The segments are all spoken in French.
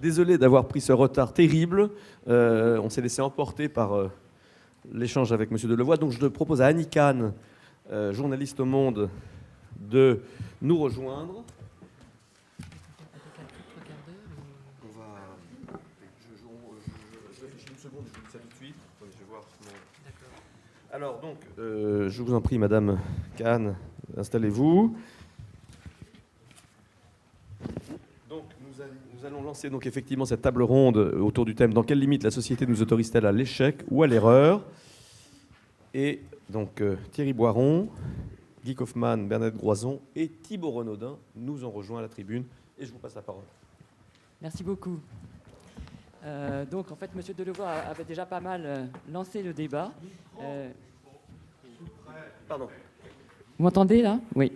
Désolé d'avoir pris ce retard terrible. On s'est laissé emporter par l'échange avec M. Delevoye. Donc je propose à Annie Kahn, journaliste au Monde, de nous rejoindre. Je réfléchis une seconde, je vous dis ça tout de suite. Je vais voir. Alors donc, je vous en prie, Madame Kahn, installez-vous. Donc, nous allons lancer donc effectivement cette table ronde autour du thème « Dans quelle limite la société nous autorise-t-elle à l'échec ou à l'erreur ?» Et donc Thierry Boiron, Guy Kaufmann, Bernadette Groison et Thibault Renaudin nous ont rejoints à la tribune. Et je vous passe la parole. Merci beaucoup. Donc en fait, M. Delevoye avait déjà pas mal lancé le débat. Pardon. Vous m'entendez là ? Oui.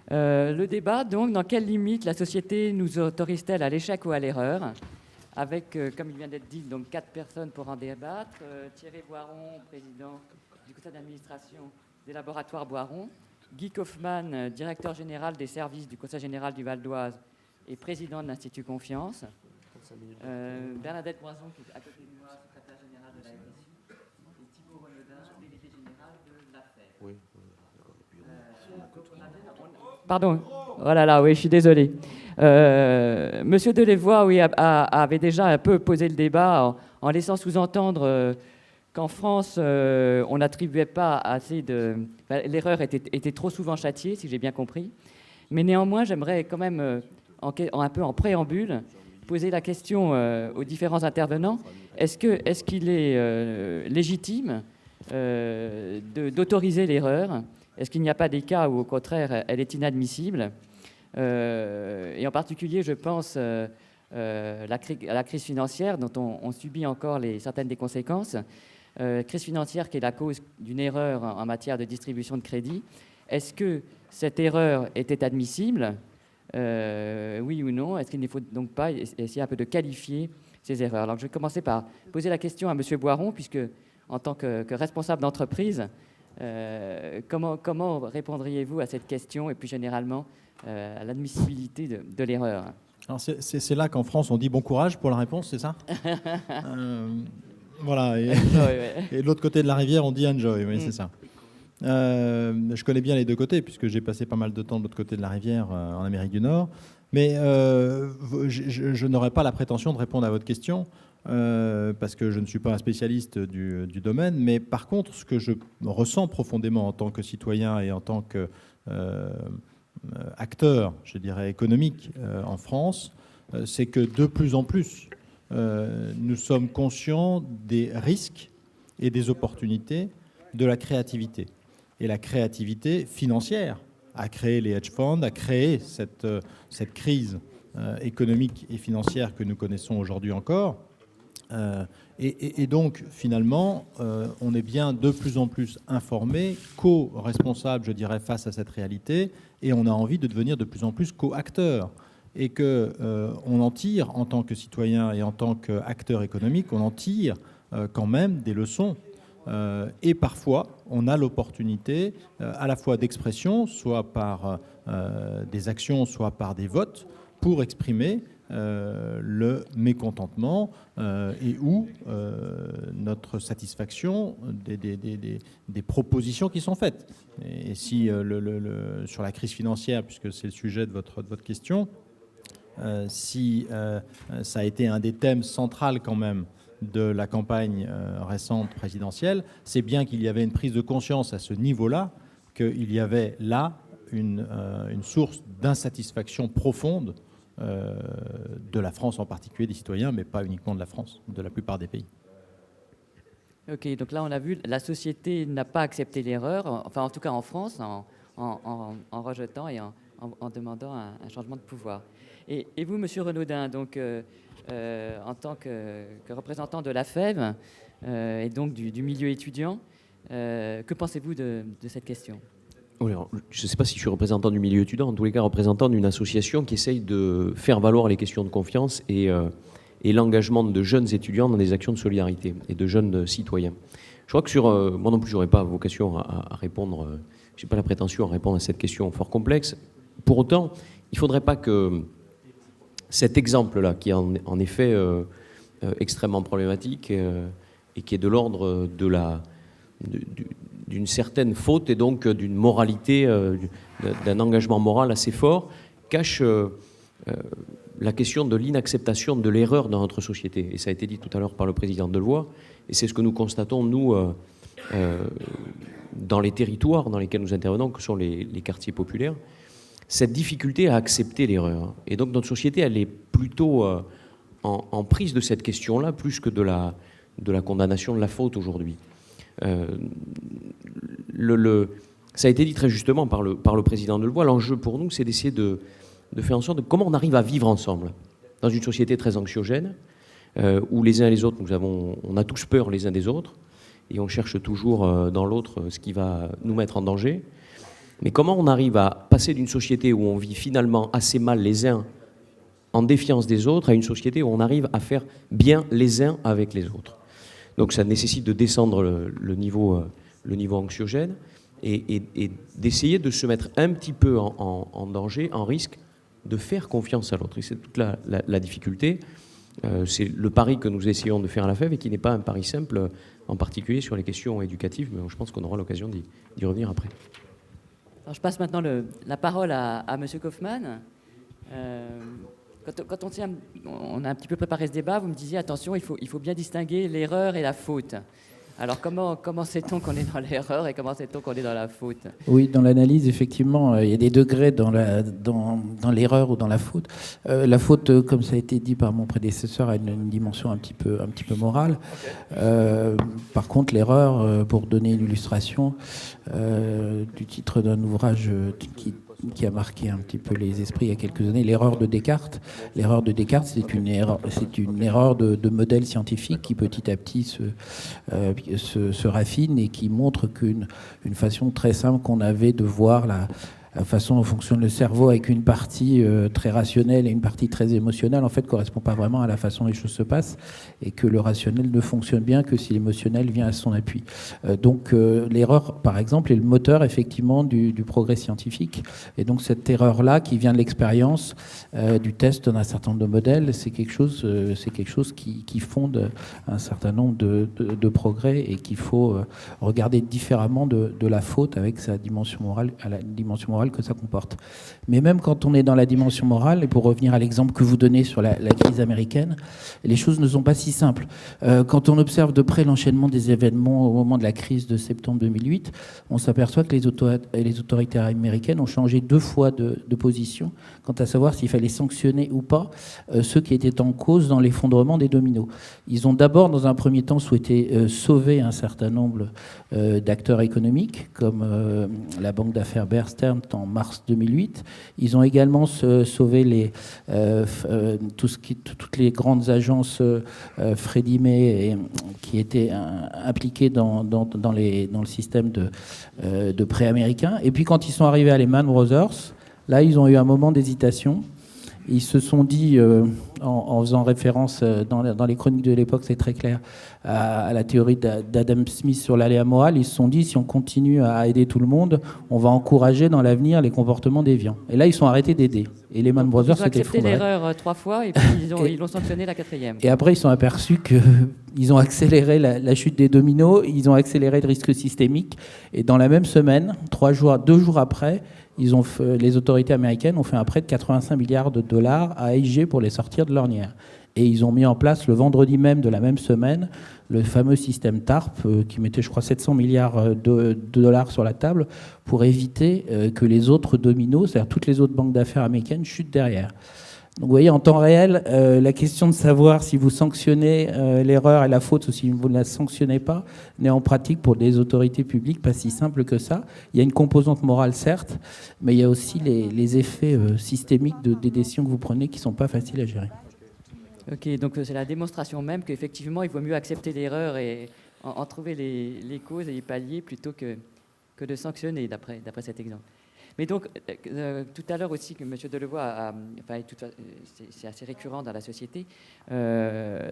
Le débat, donc, dans quelle limite la société nous autorise-t-elle à l'échec ou à l'erreur ? Avec, comme il vient d'être dit, donc 4 personnes pour en débattre. Thierry Boiron, président du conseil d'administration des laboratoires Boiron. Guy Kaufmann, directeur général des services du Conseil général du Val d'Oise et président de l'Institut Confiance. Bernadette Groison, qui est à côté de moi, secrétaire générale de la RSU. Et Thibault Renaudin, délégué général de l'AFER. Oui. Pardon. Oh là là, oui, je suis désolé. Monsieur Delevoye, oui, avait déjà un peu posé le débat en laissant sous-entendre qu'en France, on n'attribuait pas assez de... l'erreur était trop souvent châtiée, si j'ai bien compris. Mais néanmoins, j'aimerais quand même, un peu en préambule, poser la question aux différents intervenants. Est-ce qu'il est légitime d'autoriser l'erreur ? Est-ce qu'il n'y a pas des cas où, au contraire, elle est inadmissible ? Et en particulier, je pense à la crise financière dont on subit encore certaines des conséquences. Crise financière qui est la cause d'une erreur en matière de distribution de crédit. Est-ce que cette erreur était admissible ? Oui ou non ? Est-ce qu'il ne faut donc pas essayer un peu de qualifier ces erreurs ? Alors, je vais commencer par poser la question à M. Boiron, puisque en tant que responsable d'entreprise, comment répondriez-vous à cette question et plus généralement à l'admissibilité de l'erreur ? Alors c'est là qu'en France on dit bon courage pour la réponse, c'est ça ? Voilà. Et, et de l'autre côté de la rivière on dit enjoy, oui, c'est ça. Je connais bien les deux côtés puisque j'ai passé pas mal de temps de l'autre côté de la rivière en Amérique du Nord. Mais je n'aurais pas la prétention de répondre à votre question parce que je ne suis pas un spécialiste du domaine. Mais par contre, ce que je ressens profondément en tant que citoyen et en tant qu'acteur, je dirais, économique en France, c'est que de plus en plus, nous sommes conscients des risques et des opportunités de la créativité. Et la créativité financière a créé les hedge funds, a créé cette crise économique et financière que nous connaissons aujourd'hui encore. Et donc, finalement, on est bien de plus en plus informé, co-responsable, je dirais, face à cette réalité, et on a envie de devenir de plus en plus co-acteur. Et qu'on en tire, en tant que citoyen et en tant qu'acteur économique, on en tire quand même des leçons. Et parfois, on a l'opportunité à la fois d'expression, soit par des actions, soit par des votes, pour exprimer le mécontentement et ou notre satisfaction des propositions qui sont faites. Et si sur la crise financière, puisque c'est le sujet de votre question, si ça a été un des thèmes centraux quand même de la campagne récente présidentielle, c'est bien qu'il y avait une prise de conscience à ce niveau-là, qu'il y avait là une source d'insatisfaction profonde de la France en particulier, des citoyens, mais pas uniquement de la France, de la plupart des pays. Ok, donc là on a vu, la société n'a pas accepté l'erreur, enfin en tout cas en France, en rejetant et en demandant un changement de pouvoir. Et vous, Monsieur Renaudin, donc en tant que représentant de la FEV et donc du milieu étudiant, que pensez-vous de cette question ? Alors, je ne sais pas si je suis représentant du milieu étudiant, en tous les cas représentant d'une association qui essaye de faire valoir les questions de confiance et l'engagement de jeunes étudiants dans des actions de solidarité et de jeunes citoyens. Je crois que moi non plus, je n'aurais pas vocation à répondre, je n'ai pas la prétention à répondre à cette question fort complexe. Pour autant, il ne faudrait pas que cet exemple-là, qui est en effet extrêmement problématique et qui est de l'ordre d'une certaine faute et donc d'une moralité, d'un engagement moral assez fort, cache la question de l'inacceptation de l'erreur dans notre société. Et ça a été dit tout à l'heure par le président Delevoye, et c'est ce que nous constatons, nous, dans les territoires dans lesquels nous intervenons, que sont les quartiers populaires, cette difficulté à accepter l'erreur. Et donc notre société, elle est plutôt en prise de cette question-là, plus que de la condamnation de la faute aujourd'hui. Ça a été dit très justement par le président Delevoye, l'enjeu pour nous, c'est d'essayer de faire en sorte de comment on arrive à vivre ensemble dans une société très anxiogène, où les uns et les autres, on a tous peur les uns des autres, et on cherche toujours dans l'autre ce qui va nous mettre en danger. Mais comment on arrive à passer d'une société où on vit finalement assez mal les uns en défiance des autres à une société où on arrive à faire bien les uns avec les autres. Donc ça nécessite de descendre le niveau anxiogène et d'essayer de se mettre un petit peu en danger, en risque, de faire confiance à l'autre. Et c'est toute la difficulté. C'est le pari que nous essayons de faire à la FEV et qui n'est pas un pari simple, en particulier sur les questions éducatives, mais je pense qu'on aura l'occasion d'y revenir après. Alors, je passe maintenant la parole à M. Kaufmann. Quand on a un petit peu préparé ce débat, vous me disiez, attention, il faut bien distinguer l'erreur et la faute. Alors comment sait-on qu'on est dans l'erreur et comment sait-on qu'on est dans la faute? Oui, dans l'analyse, effectivement, il y a des degrés dans l'erreur ou dans la faute. La faute, comme ça a été dit par mon prédécesseur, a une dimension un petit peu morale. Okay. Par contre, l'erreur, pour donner une illustration du titre d'un ouvrage qui a marqué un petit peu les esprits il y a quelques années, l'erreur de Descartes. L'erreur de Descartes, c'est une erreur de modèle scientifique qui petit à petit se raffine et qui montre qu'une façon très simple qu'on avait de voir la façon dont fonctionne le cerveau avec une partie très rationnelle et une partie très émotionnelle, en fait, correspond pas vraiment à la façon dont les choses se passent et que le rationnel ne fonctionne bien que si l'émotionnel vient à son appui. Donc l'erreur, par exemple, est le moteur, effectivement, du progrès scientifique. Et donc cette erreur-là, qui vient de l'expérience, du test d'un certain nombre de modèles, c'est quelque chose qui fonde un certain nombre de progrès et qu'il faut regarder différemment de la faute avec sa dimension morale, à la dimension morale que ça comporte. Mais même quand on est dans la dimension morale, et pour revenir à l'exemple que vous donnez sur la crise américaine, les choses ne sont pas si simples. Quand on observe de près l'enchaînement des événements au moment de la crise de septembre 2008, on s'aperçoit que les autorités américaines ont changé 2 fois de position quant à savoir s'il fallait sanctionner ou pas ceux qui étaient en cause dans l'effondrement des dominos. Ils ont d'abord, dans un premier temps, souhaité sauver un certain nombre d'acteurs économiques, comme la banque d'affaires Bear Stearns en mars 2008. Ils ont également sauvé toutes les grandes agences Freddie Mae qui étaient impliquées dans le système de prêts américains. Et puis quand ils sont arrivés à Lehman Brothers, là ils ont eu un moment d'hésitation. Ils se sont dit, en faisant référence dans les chroniques de l'époque, c'est très clair, à la théorie d'Adam Smith sur l'aléa moral, ils se sont dit, si on continue à aider tout le monde, on va encourager dans l'avenir les comportements déviants. Et là, ils sont arrêtés d'aider. Et Lehman Brothers s'était effondré. Ils ont accepté l'erreur 3 fois et puis ils l'ont sanctionné la 4e. Et après, ils sont aperçus qu'ils ont accéléré la chute des dominos, ils ont accéléré le risque systémique. Et dans la même semaine, 2 jours après, les autorités américaines ont fait un prêt de 85 milliards de dollars à AIG pour les sortir de l'ornière. Et ils ont mis en place le vendredi même de la même semaine le fameux système TARP qui mettait, je crois, 700 milliards de dollars sur la table pour éviter que les autres dominos, c'est-à-dire toutes les autres banques d'affaires américaines, chutent derrière. Donc vous voyez, en temps réel, la question de savoir si vous sanctionnez l'erreur et la faute ou si vous ne la sanctionnez pas n'est en pratique pour des autorités publiques pas si simple que ça. Il y a une composante morale, certes, mais il y a aussi les effets systémiques des décisions que vous prenez qui ne sont pas faciles à gérer. Ok, donc c'est la démonstration même qu'effectivement, il vaut mieux accepter l'erreur et en trouver les causes et les paliers plutôt que de sanctionner, d'après cet exemple. Mais donc, tout à l'heure aussi, que M. Delevoye c'est assez récurrent dans la société,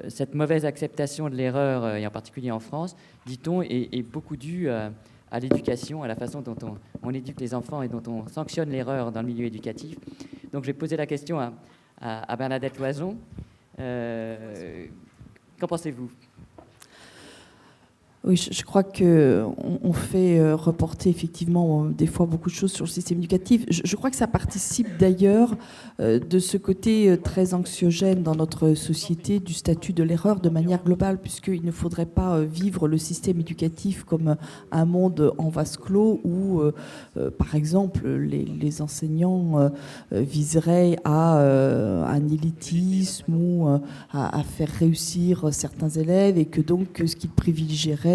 cette mauvaise acceptation de l'erreur, et en particulier en France, dit-on, est beaucoup due à l'éducation, à la façon dont on éduque les enfants et dont on sanctionne l'erreur dans le milieu éducatif. Donc, j'ai posé la question à à Bernadette Loison. Qu'en pensez-vous ? Oui, je crois qu'on fait reporter effectivement des fois beaucoup de choses sur le système éducatif. Je crois que ça participe d'ailleurs de ce côté très anxiogène dans notre société du statut de l'erreur de manière globale, puisqu'il ne faudrait pas vivre le système éducatif comme un monde en vase clos où, par exemple, les enseignants viseraient à un élitisme ou à faire réussir certains élèves, et que donc ce qu'ils privilégieraient,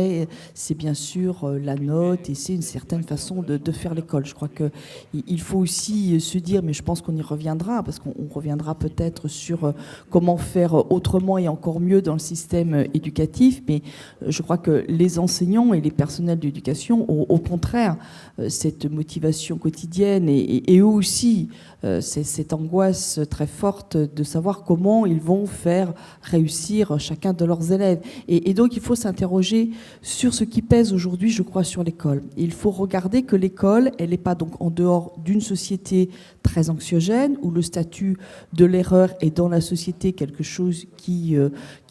c'est bien sûr la note, et c'est une certaine façon de faire l'école. Je crois qu'il faut aussi se dire, mais je pense qu'on y reviendra, parce qu'on reviendra peut-être sur comment faire autrement et encore mieux dans le système éducatif, mais je crois que les enseignants et les personnels d'éducation ont au contraire cette motivation quotidienne, et eux aussi cette angoisse très forte de savoir comment ils vont faire réussir chacun de leurs élèves. Et donc il faut s'interroger sur ce qui pèse aujourd'hui, je crois, sur l'école. Il faut regarder que l'école, elle n'est pas donc en dehors d'une société très anxiogène, où le statut de l'erreur est dans la société quelque chose qui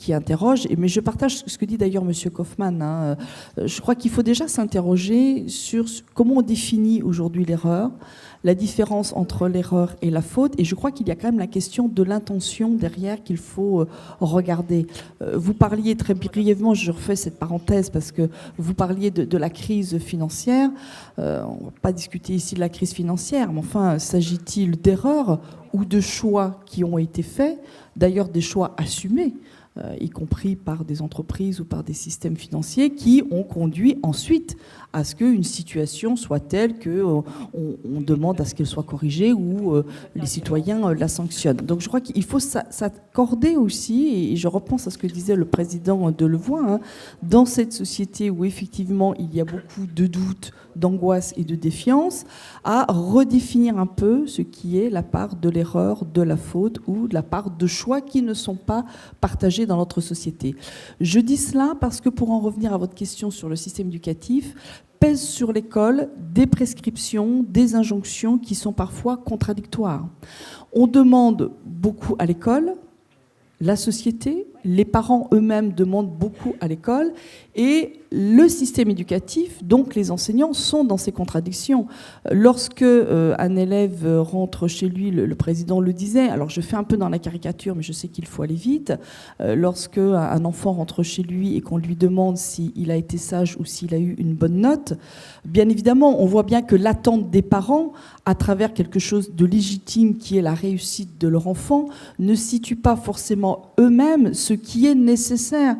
interroge. Mais je partage ce que dit d'ailleurs M. Kaufmann. Je crois qu'il faut déjà s'interroger sur comment on définit aujourd'hui l'erreur, la différence entre l'erreur et la faute, et je crois qu'il y a quand même la question de l'intention derrière qu'il faut regarder. Vous parliez très brièvement, je refais cette parenthèse parce que vous parliez de la crise financière. On ne va pas discuter ici de la crise financière, mais enfin, s'agit-il d'erreurs ou de choix qui ont été faits, d'ailleurs des choix assumés, y compris par des entreprises ou par des systèmes financiers, qui ont conduit ensuite à ce qu'une situation soit telle qu'on demande à ce qu'elle soit corrigée ou les citoyens la sanctionnent. Donc je crois qu'il faut s'accorder aussi, et je repense à ce que disait le président Delevoye, dans cette société où effectivement il y a beaucoup de doutes, d'angoisse et de défiance, à redéfinir un peu ce qui est la part de l'erreur, de la faute ou de la part de choix qui ne sont pas partagés dans notre société. Je dis cela parce que, pour en revenir à votre question sur le système éducatif, pèsent sur l'école des prescriptions, des injonctions qui sont parfois contradictoires. On demande beaucoup à l'école, la société, les parents eux-mêmes demandent beaucoup à l'école, et le système éducatif, donc les enseignants, sont dans ces contradictions. Lorsque un élève rentre chez lui, le président le disait, alors je fais un peu dans la caricature, mais je sais qu'il faut aller vite, lorsque un enfant rentre chez lui et qu'on lui demande s'il a été sage ou s'il a eu une bonne note, bien évidemment, on voit bien que l'attente des parents, à travers quelque chose de légitime qui est la réussite de leur enfant, ne situe pas forcément eux-mêmes ce qui est nécessaire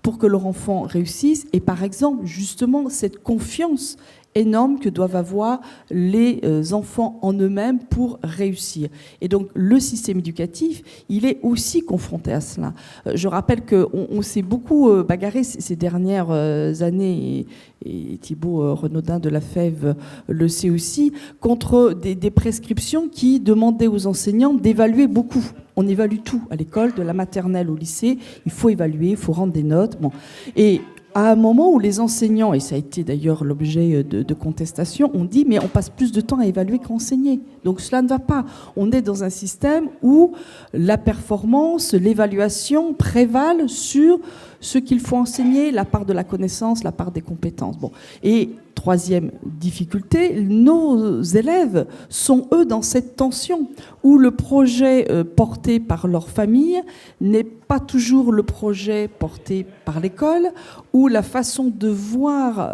pour que leur enfant réussisse, et par exemple, justement, cette confiance énorme que doivent avoir les enfants en eux-mêmes pour réussir. Et donc, le système éducatif, il est aussi confronté à cela. Je rappelle qu'on s'est beaucoup bagarré ces dernières années, et Thibault Renaudin de la Fève le sait aussi, contre des prescriptions qui demandaient aux enseignants d'évaluer beaucoup. On évalue tout à l'école, de la maternelle au lycée. Il faut évaluer, il faut rendre des notes. Bon. Et à un moment où les enseignants, et ça a été d'ailleurs l'objet de contestation, ont dit mais on passe plus de temps à évaluer qu'à enseigner. Donc cela ne va pas. On est dans un système où la performance, l'évaluation prévalent sur ce qu'il faut enseigner, la part de la connaissance, la part des compétences. Bon. Et troisième difficulté, nos élèves sont, eux, dans cette tension où le projet porté par leur famille n'est pas toujours le projet porté par l'école, où la façon de voir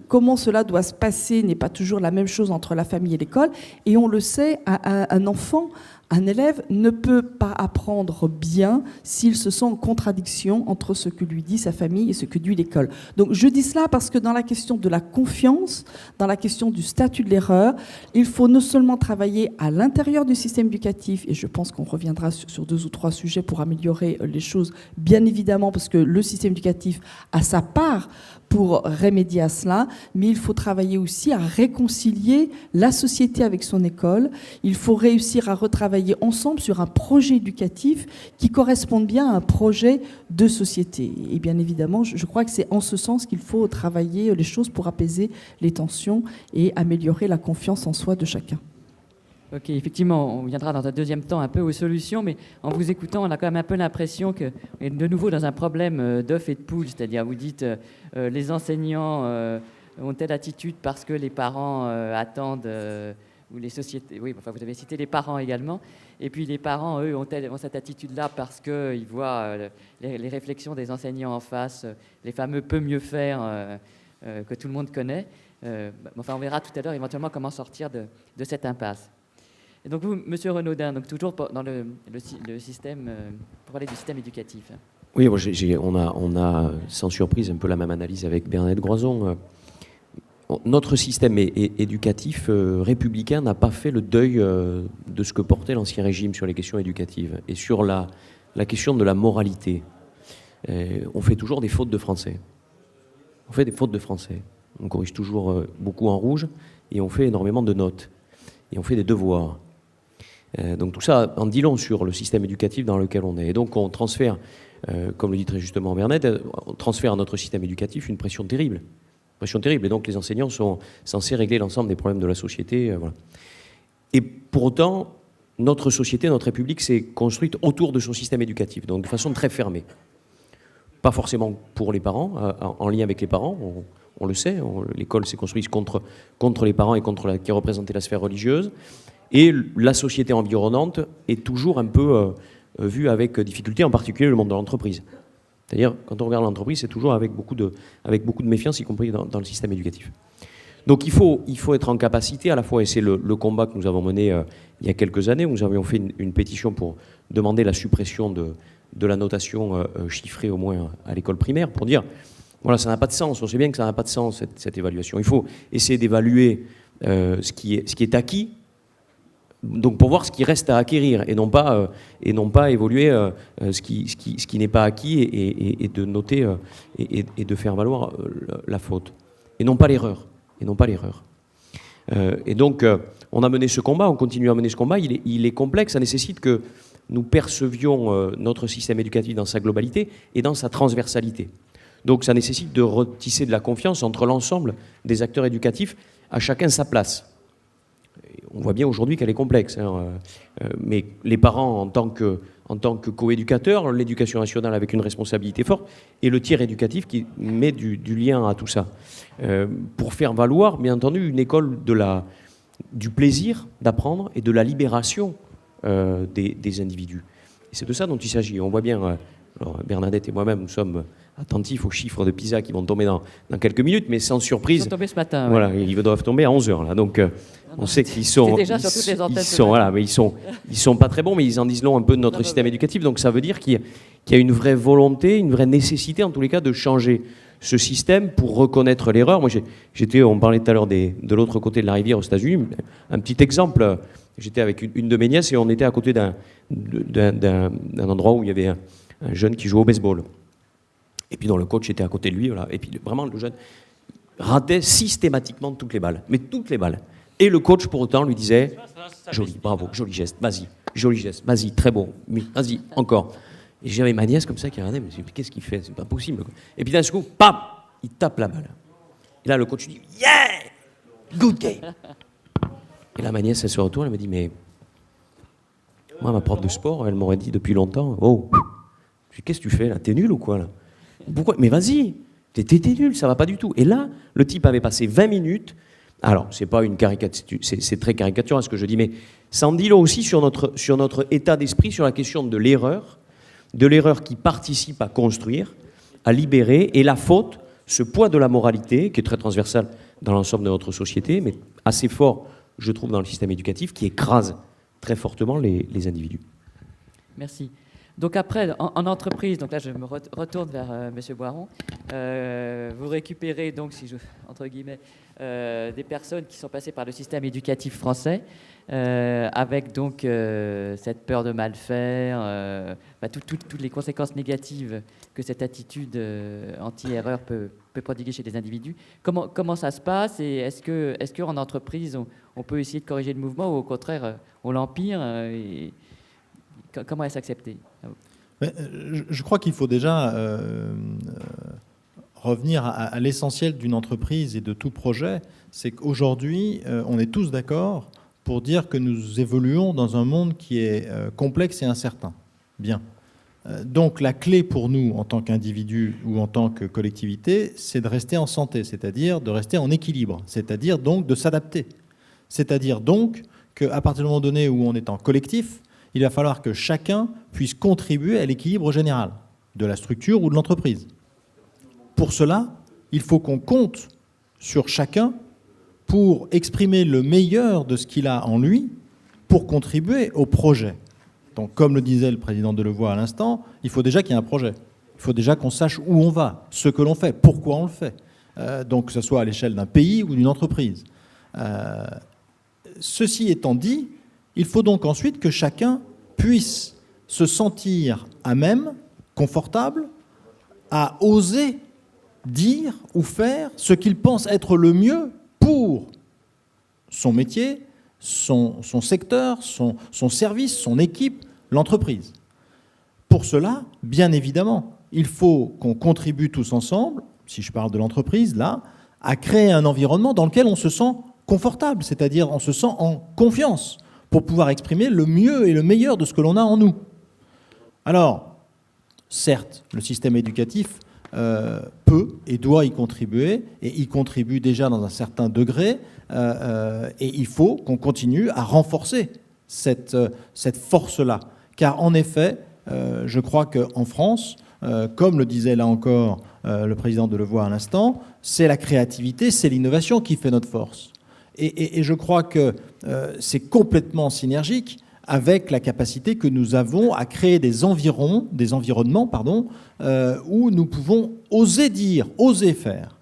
comment cela doit se passer n'est pas toujours la même chose entre la famille et l'école. Et on le sait, un enfant, un élève ne peut pas apprendre bien s'il se sent en contradiction entre ce que lui dit sa famille et ce que dit l'école. Donc je dis cela parce que dans la question de la confiance, dans la question du statut de l'erreur, il faut non seulement travailler à l'intérieur du système éducatif, et je pense qu'on reviendra sur 2 ou 3 sujets pour améliorer les choses, bien évidemment, parce que le système éducatif a sa part pour remédier à cela, mais il faut travailler aussi à réconcilier la société avec son école. Il faut réussir à retravailler ensemble sur un projet éducatif qui corresponde bien à un projet de société. Et bien évidemment, je crois que c'est en ce sens qu'il faut travailler les choses pour apaiser les tensions et améliorer la confiance en soi de chacun. Ok, effectivement, on viendra dans un deuxième temps un peu aux solutions, mais en vous écoutant, on a quand même un peu l'impression qu'on est de nouveau dans un problème d'œuf et de poule, c'est-à-dire vous dites les enseignants ont telle attitude parce que les parents attendent, ou les sociétés, oui, enfin vous avez cité les parents également, et puis les parents, eux, ont cette attitude-là parce qu'ils voient les réflexions des enseignants en face, les fameux peut mieux faire que tout le monde connaît. Enfin, on verra tout à l'heure éventuellement comment sortir de cette impasse. Et donc vous, Monsieur Renaudin, donc toujours dans le système, pour parler du système éducatif. Oui, on a sans surprise un peu la même analyse avec Bernadette Groison. Notre système éducatif républicain n'a pas fait le deuil de ce que portait l'Ancien Régime sur les questions éducatives et sur la question de la moralité. On fait toujours des fautes de français. On fait des fautes de français. On corrige toujours beaucoup en rouge et on fait énormément de notes. Et on fait des devoirs. Donc tout ça en dit long sur le système éducatif dans lequel on est. Et donc on transfère, comme le dit très justement Bernadette, on transfère à notre système éducatif une pression terrible. Et donc les enseignants sont censés régler l'ensemble des problèmes de la société. Voilà. Et pour autant, notre société, notre République s'est construite autour de son système éducatif, donc de façon très fermée. Pas forcément pour les parents, en lien avec les parents, on le sait, l'école s'est construite contre les parents et qui représentait la sphère religieuse. Et la société environnante est toujours un peu vue avec difficulté, en particulier le monde de l'entreprise. C'est-à-dire, quand on regarde l'entreprise, c'est toujours avec beaucoup de méfiance, y compris dans le système éducatif. Donc il faut être en capacité, à la fois, et c'est le combat que nous avons mené il y a quelques années, où nous avions fait une pétition pour demander la suppression de la notation chiffrée, au moins à l'école primaire, pour dire, voilà, ça n'a pas de sens, on sait bien que ça n'a pas de sens, cette évaluation. Il faut essayer d'évaluer ce qui est acquis, donc pour voir ce qui reste à acquérir, et non pas évoluer ce qui n'est pas acquis et de noter et de faire valoir la faute, et non pas l'erreur. Et donc on a mené ce combat, on continue à mener ce combat, il est complexe, ça nécessite que nous percevions notre système éducatif dans sa globalité et dans sa transversalité. Donc ça nécessite de retisser de la confiance entre l'ensemble des acteurs éducatifs, à chacun sa place. On voit bien aujourd'hui qu'elle est complexe, mais les parents en tant que coéducateurs, l'éducation nationale avec une responsabilité forte, et le tiers éducatif qui met du lien à tout ça, pour faire valoir, bien entendu, une école du plaisir d'apprendre et de la libération des individus. Et c'est de ça dont il s'agit. On voit bien, alors Bernadette et moi-même, nous sommes attentifs aux chiffres de PISA qui vont tomber dans quelques minutes, mais sans surprise. Ils sont tombés ce matin. Voilà, ils doivent tomber à 11h, là. Donc, on sait qu'ils sont... déjà sur toutes les antennes. Voilà, mais ils sont pas très bons, mais ils en disent long un peu de notre système éducatif. Donc, ça veut dire qu'il y a une vraie volonté, une vraie nécessité, en tous les cas, de changer ce système pour reconnaître l'erreur. Moi, on parlait tout à l'heure de l'autre côté de la rivière aux États-Unis. Un petit exemple, j'étais avec une de mes nièces et on était à côté d'un endroit où il y avait un jeune qui jouait au baseball. Et puis dont le coach était à côté de lui, voilà. Et puis vraiment le jeune ratait systématiquement toutes les balles, mais toutes les balles. Et le coach pour autant lui disait joli, bravo, joli geste, vas-y, très bon, vas-y, encore. Et j'avais ma nièce comme ça qui regardait, mais qu'est-ce qu'il fait, c'est pas possible. Et puis d'un coup, pam, il tape la balle. Et là le coach dit yeah, good game. Et là ma nièce elle se retourne, elle me dit mais moi ma prof de sport, elle m'aurait dit depuis longtemps, oh, qu'est-ce que tu fais là, t'es nul ou quoi là? Pourquoi? Mais vas-y, t'es nul, ça va pas du tout. Et là, le type avait passé 20 minutes. Alors, c'est pas une caricature, c'est très caricatural ce que je dis, mais ça en dit long aussi sur notre état d'esprit, sur la question de l'erreur qui participe à construire, à libérer, et la faute, ce poids de la moralité, qui est très transversal dans l'ensemble de notre société, mais assez fort, je trouve, dans le système éducatif, qui écrase très fortement les individus. Merci. Donc après, en entreprise, donc là je me retourne vers Monsieur Boiron, vous récupérez donc, entre guillemets, des personnes qui sont passées par le système éducatif français, avec donc cette peur de mal faire, toutes les conséquences négatives que cette attitude anti-erreur peut prodiguer chez les individus. Comment ça se passe, et est-ce qu'en entreprise on peut essayer de corriger le mouvement, ou au contraire on l'empire comment est-ce accepté? Je crois qu'il faut déjà revenir à l'essentiel d'une entreprise et de tout projet. C'est qu'aujourd'hui, on est tous d'accord pour dire que nous évoluons dans un monde qui est complexe et incertain. Bien. Donc la clé pour nous, en tant qu'individu ou en tant que collectivité, c'est de rester en santé, c'est-à-dire de rester en équilibre, c'est-à-dire donc de s'adapter. C'est-à-dire donc qu'à partir du moment donné où on est en collectif, il va falloir que chacun puisse contribuer à l'équilibre général de la structure ou de l'entreprise. Pour cela, il faut qu'on compte sur chacun pour exprimer le meilleur de ce qu'il a en lui pour contribuer au projet. Donc, comme le disait le président Delevoye à l'instant, il faut déjà qu'il y ait un projet. Il faut déjà qu'on sache où on va, ce que l'on fait, pourquoi on le fait. Donc, que ce soit à l'échelle d'un pays ou d'une entreprise. Ceci étant dit, il faut donc ensuite que chacun puisse se sentir à même, confortable, à oser dire ou faire ce qu'il pense être le mieux pour son métier, son secteur, son service, son équipe, l'entreprise. Pour cela, bien évidemment, il faut qu'on contribue tous ensemble, si je parle de l'entreprise, là, à créer un environnement dans lequel on se sent confortable, c'est-à-dire on se sent en confiance pour pouvoir exprimer le mieux et le meilleur de ce que l'on a en nous. Alors, certes, le système éducatif peut et doit y contribuer, et y contribue déjà dans un certain degré, et il faut qu'on continue à renforcer cette force-là. Car en effet, je crois qu'en France, comme le disait là encore le président Delevoye à l'instant, c'est la créativité, c'est l'innovation qui fait notre force. Et je crois que c'est complètement synergique avec la capacité que nous avons à créer des environnements, où nous pouvons oser dire, oser faire.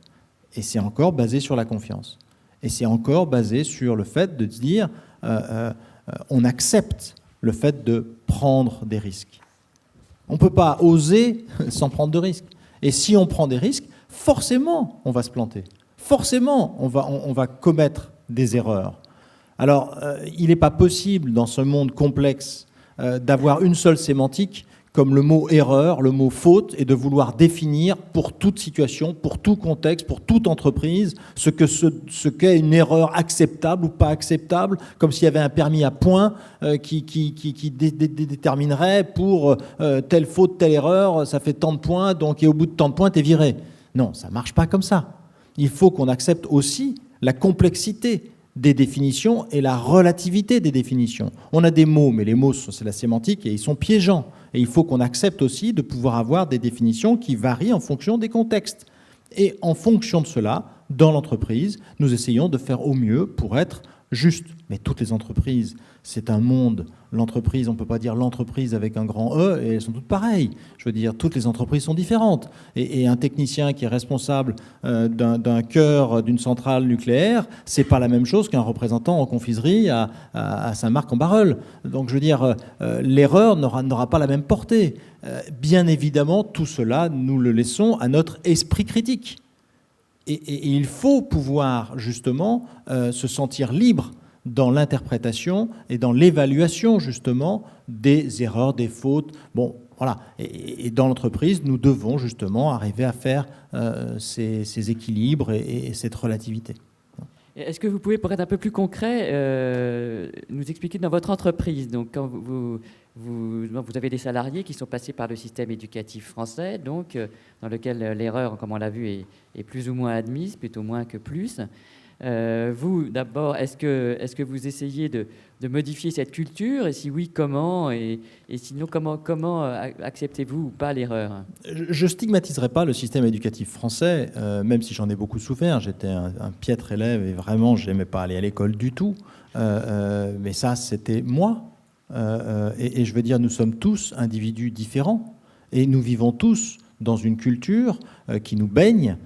Et c'est encore basé sur la confiance. Et c'est encore basé sur le fait de dire on accepte le fait de prendre des risques. On ne peut pas oser sans prendre de risques. Et si on prend des risques, forcément, on va se planter. Forcément, on va commettre des erreurs. Alors, il n'est pas possible, dans ce monde complexe, d'avoir une seule sémantique, comme le mot erreur, le mot faute, et de vouloir définir pour toute situation, pour tout contexte, pour toute entreprise, ce qu'est une erreur acceptable ou pas acceptable, comme s'il y avait un permis à points qui déterminerait pour telle faute, telle erreur, ça fait tant de points, donc et au bout de tant de points, t'es viré. Non, ça ne marche pas comme ça. Il faut qu'on accepte aussi la complexité des définitions et la relativité des définitions. On a des mots, mais les mots, c'est la sémantique et ils sont piégeants. Et il faut qu'on accepte aussi de pouvoir avoir des définitions qui varient en fonction des contextes. Et en fonction de cela, dans l'entreprise, nous essayons de faire au mieux pour être juste. Mais toutes les entreprises, c'est un monde. L'entreprise, on ne peut pas dire l'entreprise avec un grand E, et elles sont toutes pareilles. Je veux dire, toutes les entreprises sont différentes. Et un technicien qui est responsable d'un cœur d'une centrale nucléaire, c'est pas la même chose qu'un représentant en confiserie à Saint-Marc-en-Barœul. Donc, je veux dire, l'erreur n'aura pas la même portée. Bien évidemment, tout cela, nous le laissons à notre esprit critique. Et il faut pouvoir, justement, se sentir libre dans l'interprétation et dans l'évaluation, justement, des erreurs, des fautes. Bon, voilà. Et dans l'entreprise, nous devons, justement, arriver à faire ces équilibres et cette relativité. Est-ce que vous pouvez, pour être un peu plus concret, nous expliquer dans votre entreprise, donc quand vous avez des salariés qui sont passés par le système éducatif français, donc dans lequel l'erreur, comme on l'a vu, est plus ou moins admise, plutôt moins que plus. Vous, d'abord, est-ce que vous essayez de modifier cette culture? Et si oui, comment? Et sinon, comment acceptez-vous ou pas l'erreur? Je ne stigmatiserai pas le système éducatif français, même si j'en ai beaucoup souffert. J'étais un piètre élève et vraiment, je n'aimais pas aller à l'école du tout. Mais ça, c'était moi. Et je veux dire, nous sommes tous individus différents. Et nous vivons tous dans une culture qui nous baigne,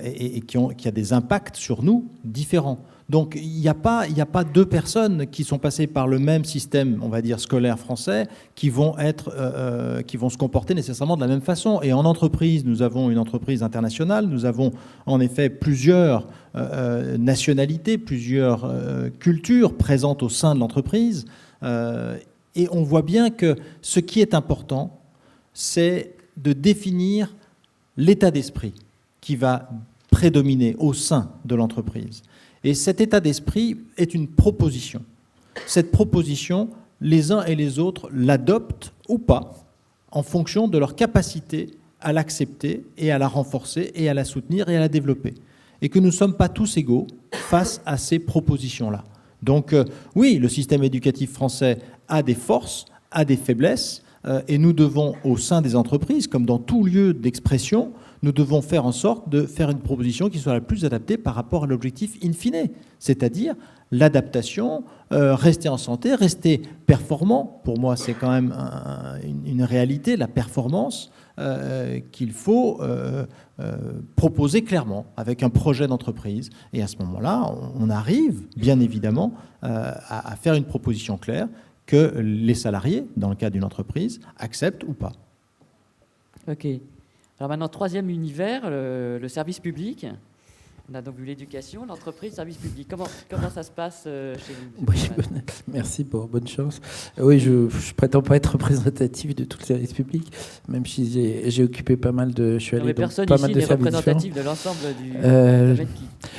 et qui a des impacts sur nous différents. Donc il n'y a pas deux personnes qui sont passées par le même système, on va dire, scolaire français, qui vont se comporter nécessairement de la même façon. Et en entreprise, nous avons une entreprise internationale, nous avons en effet plusieurs nationalités, plusieurs cultures présentes au sein de l'entreprise. Et on voit bien que ce qui est important, c'est de définir l'état d'esprit qui va prédominer au sein de l'entreprise. Et cet état d'esprit est une proposition. cette proposition, les uns et les autres l'adoptent ou pas en fonction de leur capacité à l'accepter et à la renforcer et à la soutenir et à la développer. Et que nous ne sommes pas tous égaux face à ces propositions-là. Donc oui, le système éducatif français a des forces, a des faiblesses, et nous devons, au sein des entreprises, comme dans tout lieu d'expression, nous devons faire en sorte de faire une proposition qui soit la plus adaptée par rapport à l'objectif in fine, c'est-à-dire l'adaptation, rester en santé, rester performant. Pour moi, c'est quand même une réalité, la performance qu'il faut proposer clairement avec un projet d'entreprise. Et à ce moment-là, on arrive, bien évidemment, à faire une proposition claire que les salariés, dans le cas d'une entreprise, acceptent ou pas. Ok. Alors maintenant, troisième univers, le service public. On a donc vu l'éducation, l'entreprise, le service public. Comment ça se passe chez vous? Oui, merci, bonne chance. Oui, je ne prétends pas être représentatif de tout le service public, même si j'ai occupé pas mal de... Je suis allé dans pas mal de services représentatif de l'ensemble du...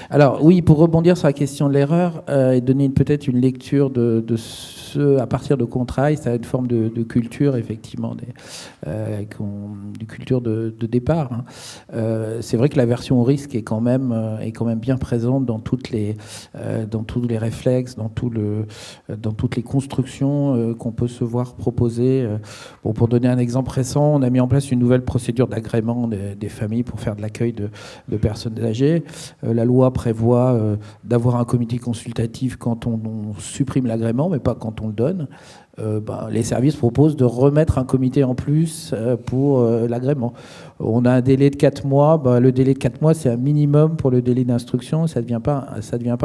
Alors oui, pour rebondir sur la question de l'erreur et donner peut-être une lecture de ce, à partir de contrat, ça a une forme de culture, effectivement, de culture de départ. Hein. C'est vrai que la version au risque est quand même bien présente dans tous les réflexes, dans toutes les constructions qu'on peut se voir proposer. Bon, pour donner un exemple récent, on a mis en place une nouvelle procédure d'agrément des familles pour faire de l'accueil de personnes âgées. La loi prévoit d'avoir un comité consultatif quand on supprime l'agrément, mais pas quand on le donne. Les services proposent de remettre un comité en plus pour l'agrément. On a un délai de 4 mois. Le délai de 4 mois, c'est un minimum pour le délai d'instruction. Ça devient pas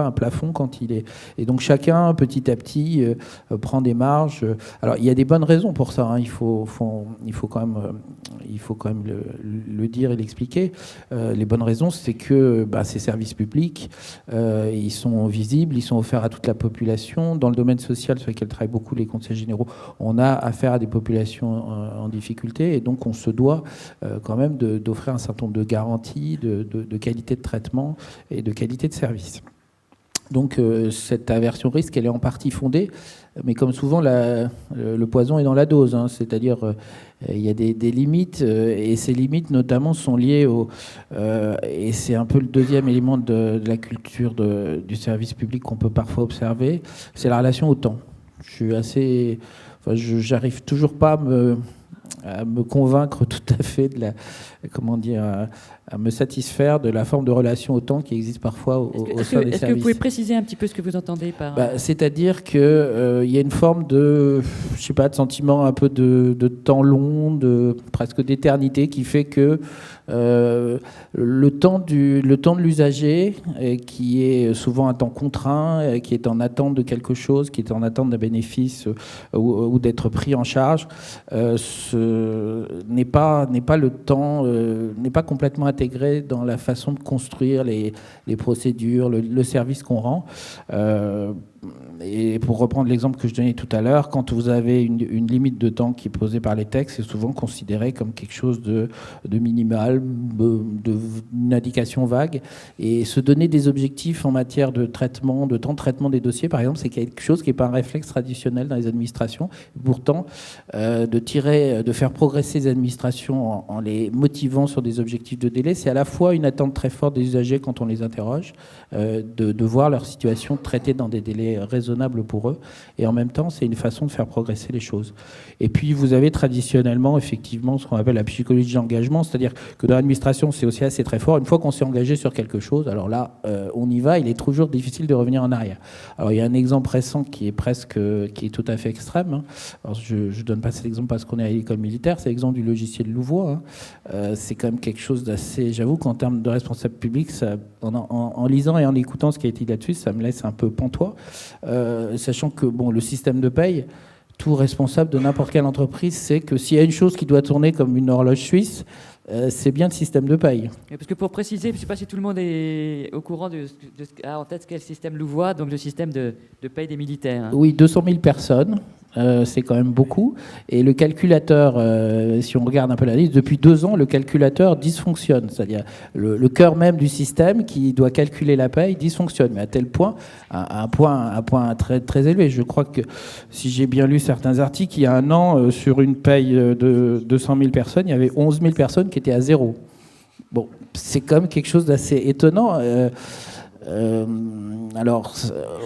un plafond quand il est. Et donc chacun, petit à petit, prend des marges. Alors il y a des bonnes raisons pour ça. Hein. Il faut quand même le dire et l'expliquer. Les bonnes raisons, c'est que ces services publics, ils sont visibles, ils sont offerts à toute la population. Dans le domaine social, sur lequel travaillent beaucoup les conseillers généraux, on a affaire à des populations en difficulté, et donc on se doit quand même d'offrir un certain nombre de garanties de qualité de traitement et de qualité de service. Donc cette aversion risque, elle est en partie fondée, mais comme souvent, le poison est dans la dose, hein, c'est-à-dire il y a des limites, et ces limites notamment sont liées et c'est un peu le deuxième élément de la culture du service public qu'on peut parfois observer, c'est la relation au temps. J'arrive toujours pas à me convaincre tout à fait à me satisfaire de la forme de relation au temps qui existe parfois au sein des services. Est-ce que vous pouvez préciser un petit peu ce que vous entendez par... C'est-à-dire qu'il y a une forme de sentiment un peu de temps long, presque d'éternité, qui fait que le temps de l'usager, qui est souvent un temps contraint, qui est en attente de quelque chose, qui est en attente d'un bénéfice ou d'être pris en charge, n'est pas le temps, n'est pas complètement intégré dans la façon de construire les procédures, le service qu'on rend. Et pour reprendre l'exemple que je donnais tout à l'heure, quand vous avez une limite de temps qui est posée par les textes, c'est souvent considéré comme quelque chose de minimal, d'une indication vague. Et se donner des objectifs en matière de traitement, de temps de traitement des dossiers, par exemple, c'est quelque chose qui n'est pas un réflexe traditionnel dans les administrations. Pourtant, de faire progresser les administrations en les motivant sur des objectifs de délai, c'est à la fois une attente très forte des usagers quand on les interroge, de voir leur situation traitée dans des délais raisonnable pour eux, et en même temps c'est une façon de faire progresser les choses. Et puis vous avez traditionnellement effectivement ce qu'on appelle la psychologie d'engagement, c'est-à-dire que dans l'administration c'est aussi assez très fort, une fois qu'on s'est engagé sur quelque chose, alors là on y va, il est toujours difficile de revenir en arrière. Alors il y a un exemple récent qui est tout à fait extrême, hein. Alors, je donne pas cet exemple parce qu'on est à l'école militaire, c'est l'exemple du logiciel Louvois, hein. C'est quand même quelque chose d'assez, j'avoue qu'en termes de responsable public, en lisant et en écoutant ce qui a été dit là-dessus, ça me laisse un peu pantois. Sachant que le système de paye, tout responsable de n'importe quelle entreprise sait que s'il y a une chose qui doit tourner comme une horloge suisse, c'est bien le système de paye. Parce que pour préciser, je ne sais pas si tout le monde est au courant en tête ce qu'est le système Louvois, donc le système de paye des militaires. Hein. Oui, 200 000 personnes, c'est quand même beaucoup. Et le calculateur, si on regarde un peu la liste, depuis 2 ans, le calculateur dysfonctionne. C'est-à-dire le cœur même du système qui doit calculer la paye dysfonctionne, mais à tel point, à un point très, très élevé. Je crois que, si j'ai bien lu certains articles, il y a un an, sur une paye de 200 000 personnes, il y avait 11 000 personnes qui étaient à zéro. Bon, c'est quand même quelque chose d'assez étonnant. Alors,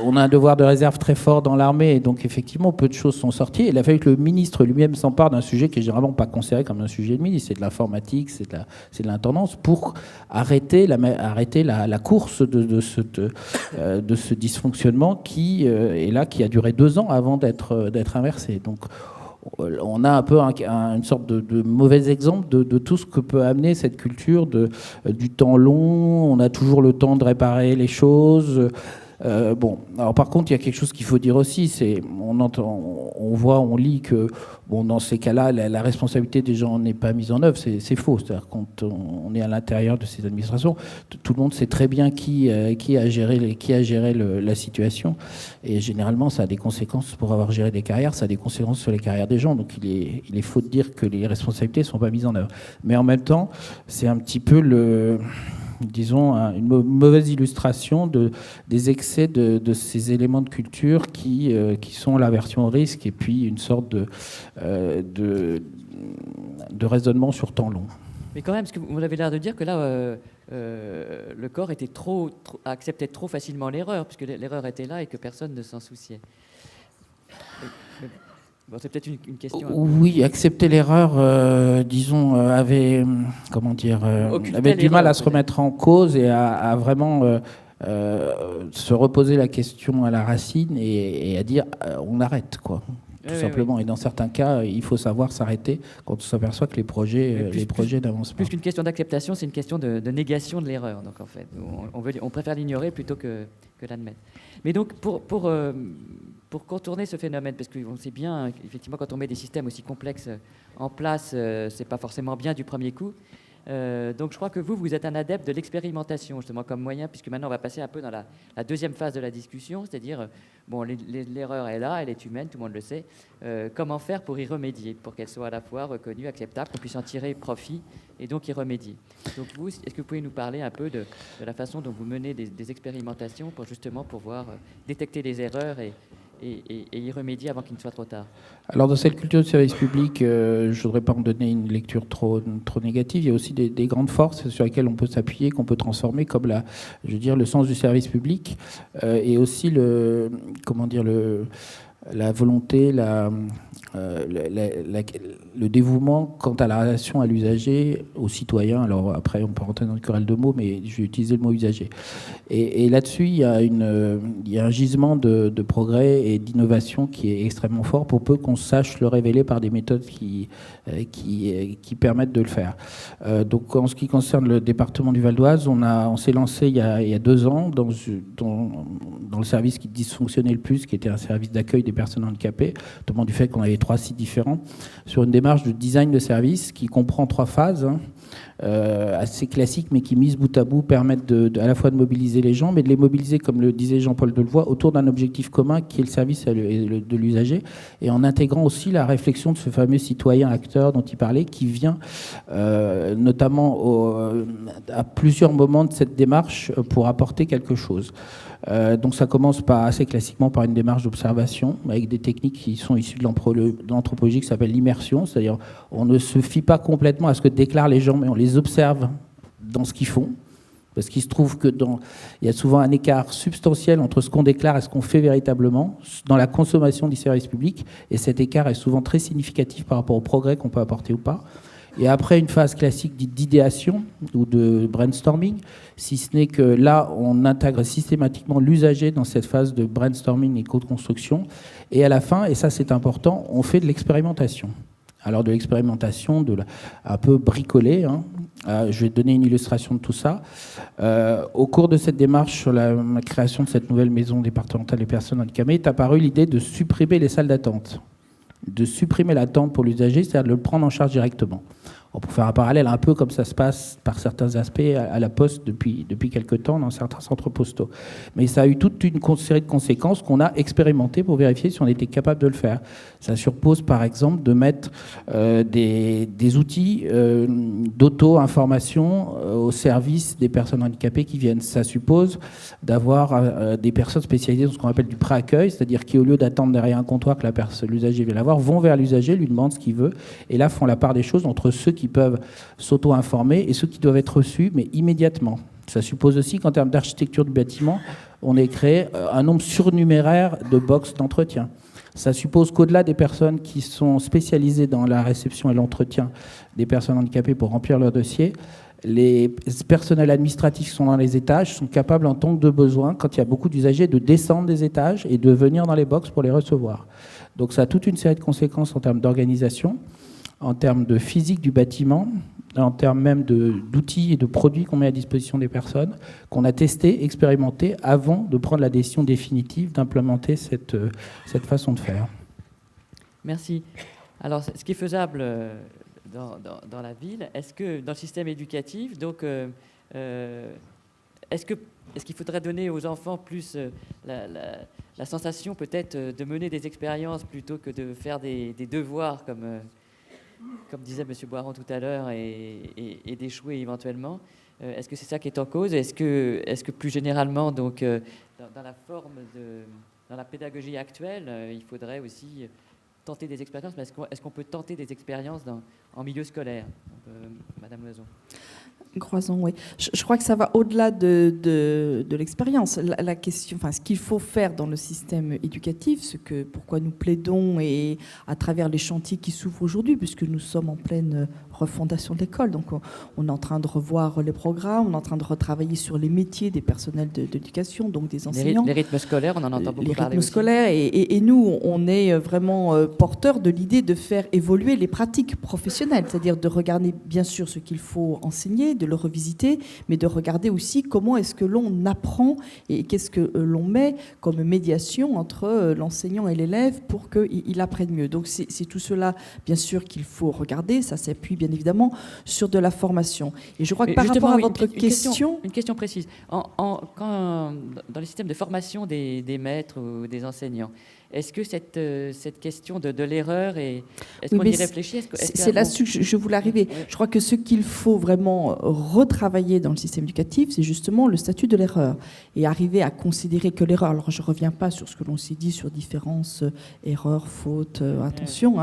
on a un devoir de réserve très fort dans l'armée, et donc effectivement, peu de choses sont sorties. Il a fallu que le ministre lui-même s'empare d'un sujet qui est généralement pas considéré comme un sujet de ministre, c'est de l'informatique, c'est de l'intendance, pour arrêter la course de ce dysfonctionnement qui est là, qui a duré 2 ans avant d'être inversé. Donc, on a un peu une sorte de mauvais exemple de tout ce que peut amener cette culture du temps long. On a toujours le temps de réparer les choses. Bon, alors par contre, il y a quelque chose qu'il faut dire aussi, c'est on lit que bon, dans ces cas-là, la responsabilité des gens n'est pas mise en œuvre, c'est faux. C'est-à-dire quand on est à l'intérieur de ces administrations, tout le monde sait très bien qui a géré la situation, et généralement, ça a des conséquences pour avoir géré des carrières, ça a des conséquences sur les carrières des gens. Donc il est faux de dire que les responsabilités ne sont pas mises en œuvre. Mais en même temps, c'est un petit peu disons, une mauvaise illustration des excès de ces éléments de culture qui sont l'aversion au risque et puis une sorte de raisonnement sur temps long. Mais quand même, parce que vous avez l'air de dire que là, le corps acceptait trop facilement l'erreur, puisque l'erreur était là et que personne ne s'en souciait. Bon, c'est peut-être une question. Oui, accepter l'erreur, disons, avait du mal à se remettre en cause et à vraiment se reposer la question à la racine et à dire on arrête, quoi. Tout simplement. Oui. Et dans certains cas, il faut savoir s'arrêter quand on s'aperçoit que les projets n'avancent pas. Plus qu'une question d'acceptation, c'est une question de négation de l'erreur. Donc en fait, on préfère l'ignorer plutôt que l'admettre. Mais donc pour contourner ce phénomène, parce qu'on sait bien, effectivement, quand on met des systèmes aussi complexes en place, c'est pas forcément bien du premier coup. Donc je crois que vous êtes un adepte de l'expérimentation, justement, comme moyen, puisque maintenant on va passer un peu dans la deuxième phase de la discussion, c'est-à-dire, bon, l'erreur est là, elle est humaine, tout le monde le sait. Comment faire pour y remédier, pour qu'elle soit à la fois reconnue, acceptable, qu'on puisse en tirer profit et donc y remédier. Donc vous, est-ce que vous pouvez nous parler un peu de la façon dont vous menez des expérimentations pour justement pouvoir détecter les erreurs et y remédier avant qu'il ne soit trop tard? Alors, dans cette culture de service public, je ne voudrais pas en donner une lecture trop négative. Il y a aussi des grandes forces sur lesquelles on peut s'appuyer, qu'on peut transformer, comme le sens du service public et aussi la volonté, le dévouement quant à la relation à l'usager, au citoyen. Alors après, on peut rentrer dans une querelle de mots, mais je vais utiliser le mot usager. Et là-dessus, il y a un gisement de progrès et d'innovation qui est extrêmement fort, pour peu qu'on sache le révéler par des méthodes qui permettent de le faire. Donc en ce qui concerne le département du Val d'Oise, on s'est lancé il y a 2 ans dans le service qui dysfonctionnait le plus, qui était un service d'accueil des personnes handicapées, notamment du fait qu'on avait 3 sites différents, sur une démarche de design de service qui comprend 3 phases, assez classiques, mais qui, mises bout à bout, permettent à la fois de mobiliser les gens, mais de les mobiliser, comme le disait Jean-Paul Delevoye, autour d'un objectif commun qui est le service de l'usager, et en intégrant aussi la réflexion de ce fameux citoyen acteur dont il parlait, qui vient notamment à plusieurs moments de cette démarche pour apporter quelque chose. Donc ça commence assez classiquement par une démarche d'observation avec des techniques qui sont issues de l'anthropologie, qui s'appelle l'immersion, c'est-à-dire on ne se fie pas complètement à ce que déclarent les gens, mais on les observe dans ce qu'ils font, parce qu'il se trouve que il y a souvent un écart substantiel entre ce qu'on déclare et ce qu'on fait véritablement dans la consommation du service public, et cet écart est souvent très significatif par rapport au progrès qu'on peut apporter ou pas. Et après une phase classique dite d'idéation ou de brainstorming, si ce n'est que là, on intègre systématiquement l'usager dans cette phase de brainstorming et co-construction. Et à la fin, et ça c'est important, on fait de l'expérimentation. Alors de l'expérimentation un peu bricolée. Je vais donner une illustration de tout ça. Au cours de cette démarche sur la création de cette nouvelle maison départementale des personnes handicapées, est apparue l'idée de supprimer les salles d'attente. De supprimer l'attente pour l'usager, c'est-à-dire de le prendre en charge directement. pour faire un parallèle, un peu comme ça se passe par certains aspects à la Poste depuis quelque temps dans certains centres postaux. Mais ça a eu toute une série de conséquences qu'on a expérimentées pour vérifier si on était capable de le faire. Ça suppose par exemple de mettre des outils d'auto-information au service des personnes handicapées qui viennent. Ça suppose d'avoir des personnes spécialisées dans ce qu'on appelle du pré-accueil, c'est-à-dire qui, au lieu d'attendre derrière un comptoir que l'usager vienne la voir, vont vers l'usager, lui demandent ce qu'il veut, et là font la part des choses entre ceux qui peuvent s'auto-informer et ceux qui doivent être reçus, mais immédiatement. Ça suppose aussi qu'en termes d'architecture du bâtiment, on ait créé un nombre surnuméraire de box d'entretien. Ça suppose qu'au-delà des personnes qui sont spécialisées dans la réception et l'entretien des personnes handicapées pour remplir leur dossier, les personnels administratifs qui sont dans les étages sont capables, en tant que de besoin, quand il y a beaucoup d'usagers, de descendre des étages et de venir dans les box pour les recevoir. Donc ça a toute une série de conséquences en termes d'organisation, en termes de physique du bâtiment, en termes même d'outils et de produits qu'on met à disposition des personnes, qu'on a testé, expérimenté, avant de prendre la décision définitive d'implémenter cette façon de faire. Merci. Alors, ce qui est faisable dans la ville, est-ce que dans le système éducatif, donc, est-ce qu'il faudrait donner aux enfants plus la sensation peut-être de mener des expériences plutôt que de faire des devoirs comme disait M. Boiron tout à l'heure, et d'échouer éventuellement. Est-ce que c'est ça qui est en cause? Est-ce que plus généralement, donc, dans la forme dans la pédagogie actuelle, il faudrait aussi tenter des expériences? Mais est-ce qu'on peut tenter des expériences en milieu scolaire? Madame Loison. Croison, oui. Je crois que ça va au-delà de l'expérience. La question, ce qu'il faut faire dans le système éducatif, pourquoi nous plaidons et à travers les chantiers qui s'ouvrent aujourd'hui, puisque nous sommes en pleine refondation de l'école. Donc, on est en train de revoir les programmes, on est en train de retravailler sur les métiers des personnels d'éducation, donc des enseignants. Les rythmes scolaires, on en entend beaucoup parler. Les rythmes scolaires, et nous, on est vraiment porteurs de l'idée de faire évoluer les pratiques professionnelles, c'est-à-dire de regarder bien sûr ce qu'il faut enseigner, de le revisiter, mais de regarder aussi comment est-ce que l'on apprend et qu'est-ce que l'on met comme médiation entre l'enseignant et l'élève pour qu'il apprenne mieux. Donc c'est tout cela, bien sûr, qu'il faut regarder. Ça s'appuie bien évidemment sur de la formation. Et je crois que par rapport à votre question... Une question précise. Quand, dans les systèmes de formation des maîtres ou des enseignants, est-ce que cette question de l'erreur, est-ce qu'on y réfléchit? C'est là-dessus que je voulais arriver. Je crois que ce qu'il faut vraiment retravailler dans le système éducatif, c'est justement le statut de l'erreur. Et arriver à considérer que l'erreur... Alors, je ne reviens pas sur ce que l'on s'est dit sur différentes erreurs, fautes, attention.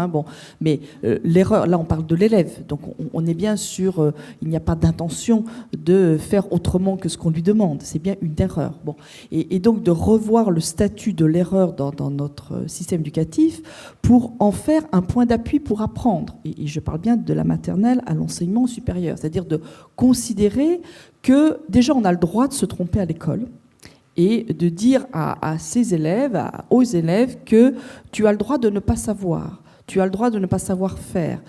Mais l'erreur, là, on parle de l'élève. Donc, on est bien sûr... il n'y a pas d'intention de faire autrement que ce qu'on lui demande. C'est bien une erreur. Bon. Et donc, de revoir le statut de l'erreur dans notre système éducatif pour en faire un point d'appui pour apprendre. Et je parle bien de la maternelle à l'enseignement supérieur, c'est-à-dire de considérer que déjà on a le droit de se tromper à l'école et de dire à ses élèves, aux élèves, que tu as le droit de ne pas savoir, tu as le droit de ne pas savoir faire,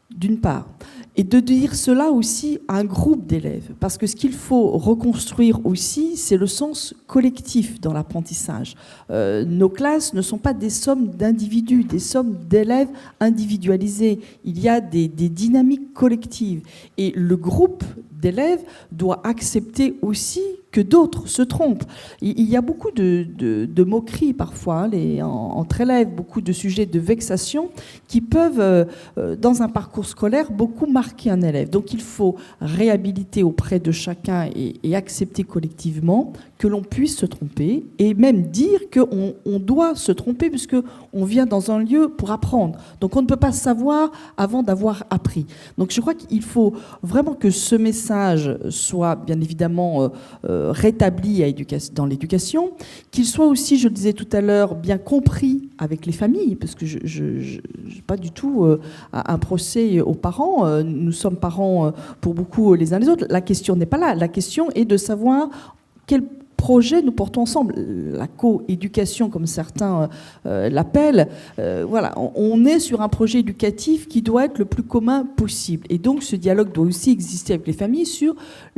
d'une part. Et de dire cela aussi à un groupe d'élèves. Parce que ce qu'il faut reconstruire aussi, c'est le sens collectif dans l'apprentissage. Nos classes ne sont pas des sommes d'individus, des sommes d'élèves individualisés. Il y a des dynamiques collectives. Et le groupe d'élèves doit accepter aussi que d'autres se trompent. Il y a beaucoup de moqueries parfois entre élèves, beaucoup de sujets de vexation qui peuvent, dans un parcours scolaire, beaucoup marquer un élève. Donc il faut réhabiliter auprès de chacun et accepter collectivement que l'on puisse se tromper et même dire qu'on doit se tromper puisqu'on vient dans un lieu pour apprendre. Donc on ne peut pas savoir avant d'avoir appris. Donc je crois qu'il faut vraiment que ce message soit bien évidemment rétabli dans l'éducation, qu'il soit aussi, je le disais tout à l'heure, bien compris avec les familles, parce que je n'ai pas du tout un procès aux parents. Nous sommes parents pour beaucoup les uns les autres. La question n'est pas là. La question est de savoir projet nous portons ensemble. La co-éducation, comme certains l'appellent, voilà, on est sur un projet éducatif qui doit être le plus commun possible. Et donc, ce dialogue doit aussi exister avec les familles sur,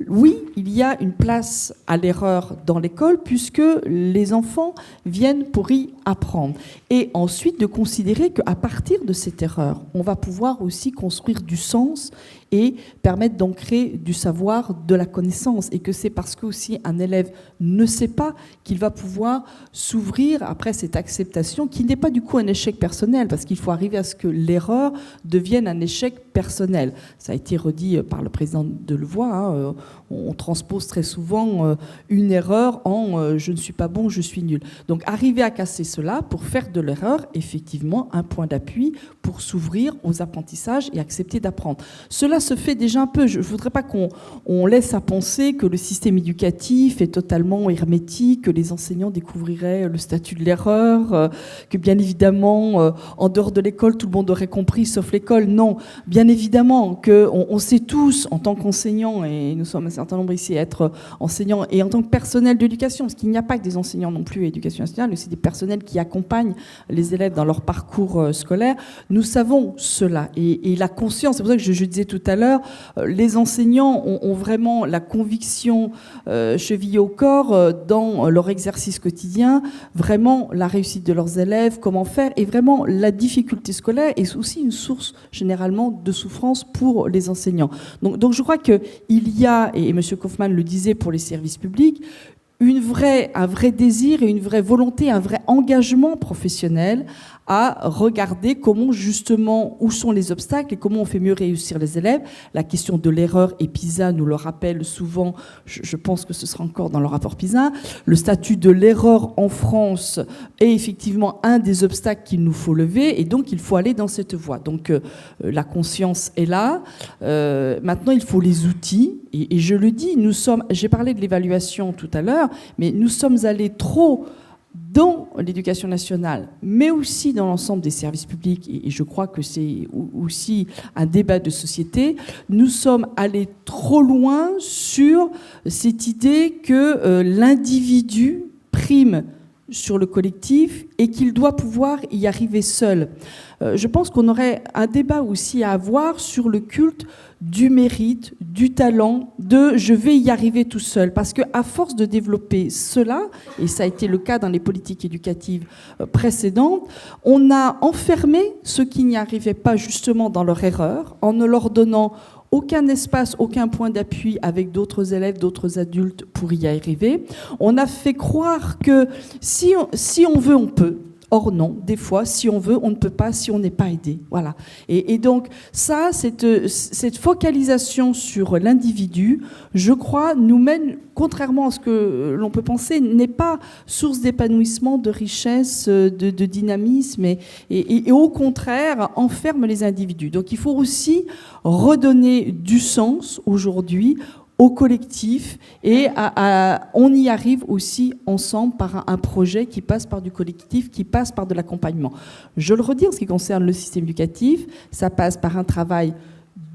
oui, il y a une place à l'erreur dans l'école, puisque les enfants viennent pour y apprendre. Et ensuite, de considérer qu'à partir de cette erreur, on va pouvoir aussi construire du sens et permettre d'ancrer du savoir, de la connaissance, et que c'est parce que aussi un élève ne sait pas qu'il va pouvoir s'ouvrir après cette acceptation qui n'est pas du coup un échec personnel, parce qu'il faut arriver à ce que l'erreur devienne un échec personnel. Ça a été redit par le président Delevoye, hein, on transpose très souvent une erreur en je ne suis pas bon, je suis nul. Donc arriver à casser cela pour faire de l'erreur effectivement un point d'appui pour s'ouvrir aux apprentissages et accepter d'apprendre. Cela se fait déjà un peu. Je ne voudrais pas qu'on laisse à penser que le système éducatif est totalement hermétique, que les enseignants découvriraient le statut de l'erreur, que bien évidemment, en dehors de l'école, tout le monde aurait compris, sauf l'école. Non, bien évidemment qu'on sait tous, en tant qu'enseignants, et nous sommes un certain nombre ici à être enseignants, et en tant que personnel d'éducation, parce qu'il n'y a pas que des enseignants non plus à l'éducation nationale, mais aussi des personnels qui accompagnent les élèves dans leur parcours scolaire, nous savons cela. Et la conscience, c'est pour ça que je disais tout à l'heure, les enseignants ont vraiment la conviction chevillée au corps dans leur exercice quotidien, vraiment la réussite de leurs élèves, comment faire, et vraiment la difficulté scolaire est aussi une source généralement de souffrance pour les enseignants. Donc je crois qu'il y a, et M. Kaufmann le disait pour les services publics, un vrai désir et une vraie volonté, un vrai engagement professionnel à regarder comment justement, où sont les obstacles et comment on fait mieux réussir les élèves. La question de l'erreur, et PISA nous le rappelle souvent, je pense que ce sera encore dans le rapport PISA, le statut de l'erreur en France est effectivement un des obstacles qu'il nous faut lever, et donc il faut aller dans cette voie. Donc la conscience est là, maintenant il faut les outils, et je le dis, j'ai parlé de l'évaluation tout à l'heure, mais nous sommes allés trop dans l'éducation nationale, mais aussi dans l'ensemble des services publics, et je crois que c'est aussi un débat de société, nous sommes allés trop loin sur cette idée que l'individu prime sur le collectif et qu'il doit pouvoir y arriver seul. Je pense qu'on aurait un débat aussi à avoir sur le culte du mérite, du talent, de je vais y arriver tout seul. Parce qu'à force de développer cela, et ça a été le cas dans les politiques éducatives précédentes, on a enfermé ceux qui n'y arrivaient pas justement dans leur erreur, en ne leur donnant aucun espace, aucun point d'appui avec d'autres élèves, d'autres adultes pour y arriver. On a fait croire que si on veut, on peut. Or non, des fois, si on veut, on ne peut pas si on n'est pas aidé. Voilà. Et donc ça, cette focalisation sur l'individu, je crois, nous mène, contrairement à ce que l'on peut penser, n'est pas source d'épanouissement, de richesse, de dynamisme, et au contraire, enferme les individus. Donc il faut aussi redonner du sens aujourd'hui au collectif, et on y arrive aussi ensemble par un projet qui passe par du collectif, qui passe par de l'accompagnement. Je le redis, en ce qui concerne le système éducatif, ça passe par un travail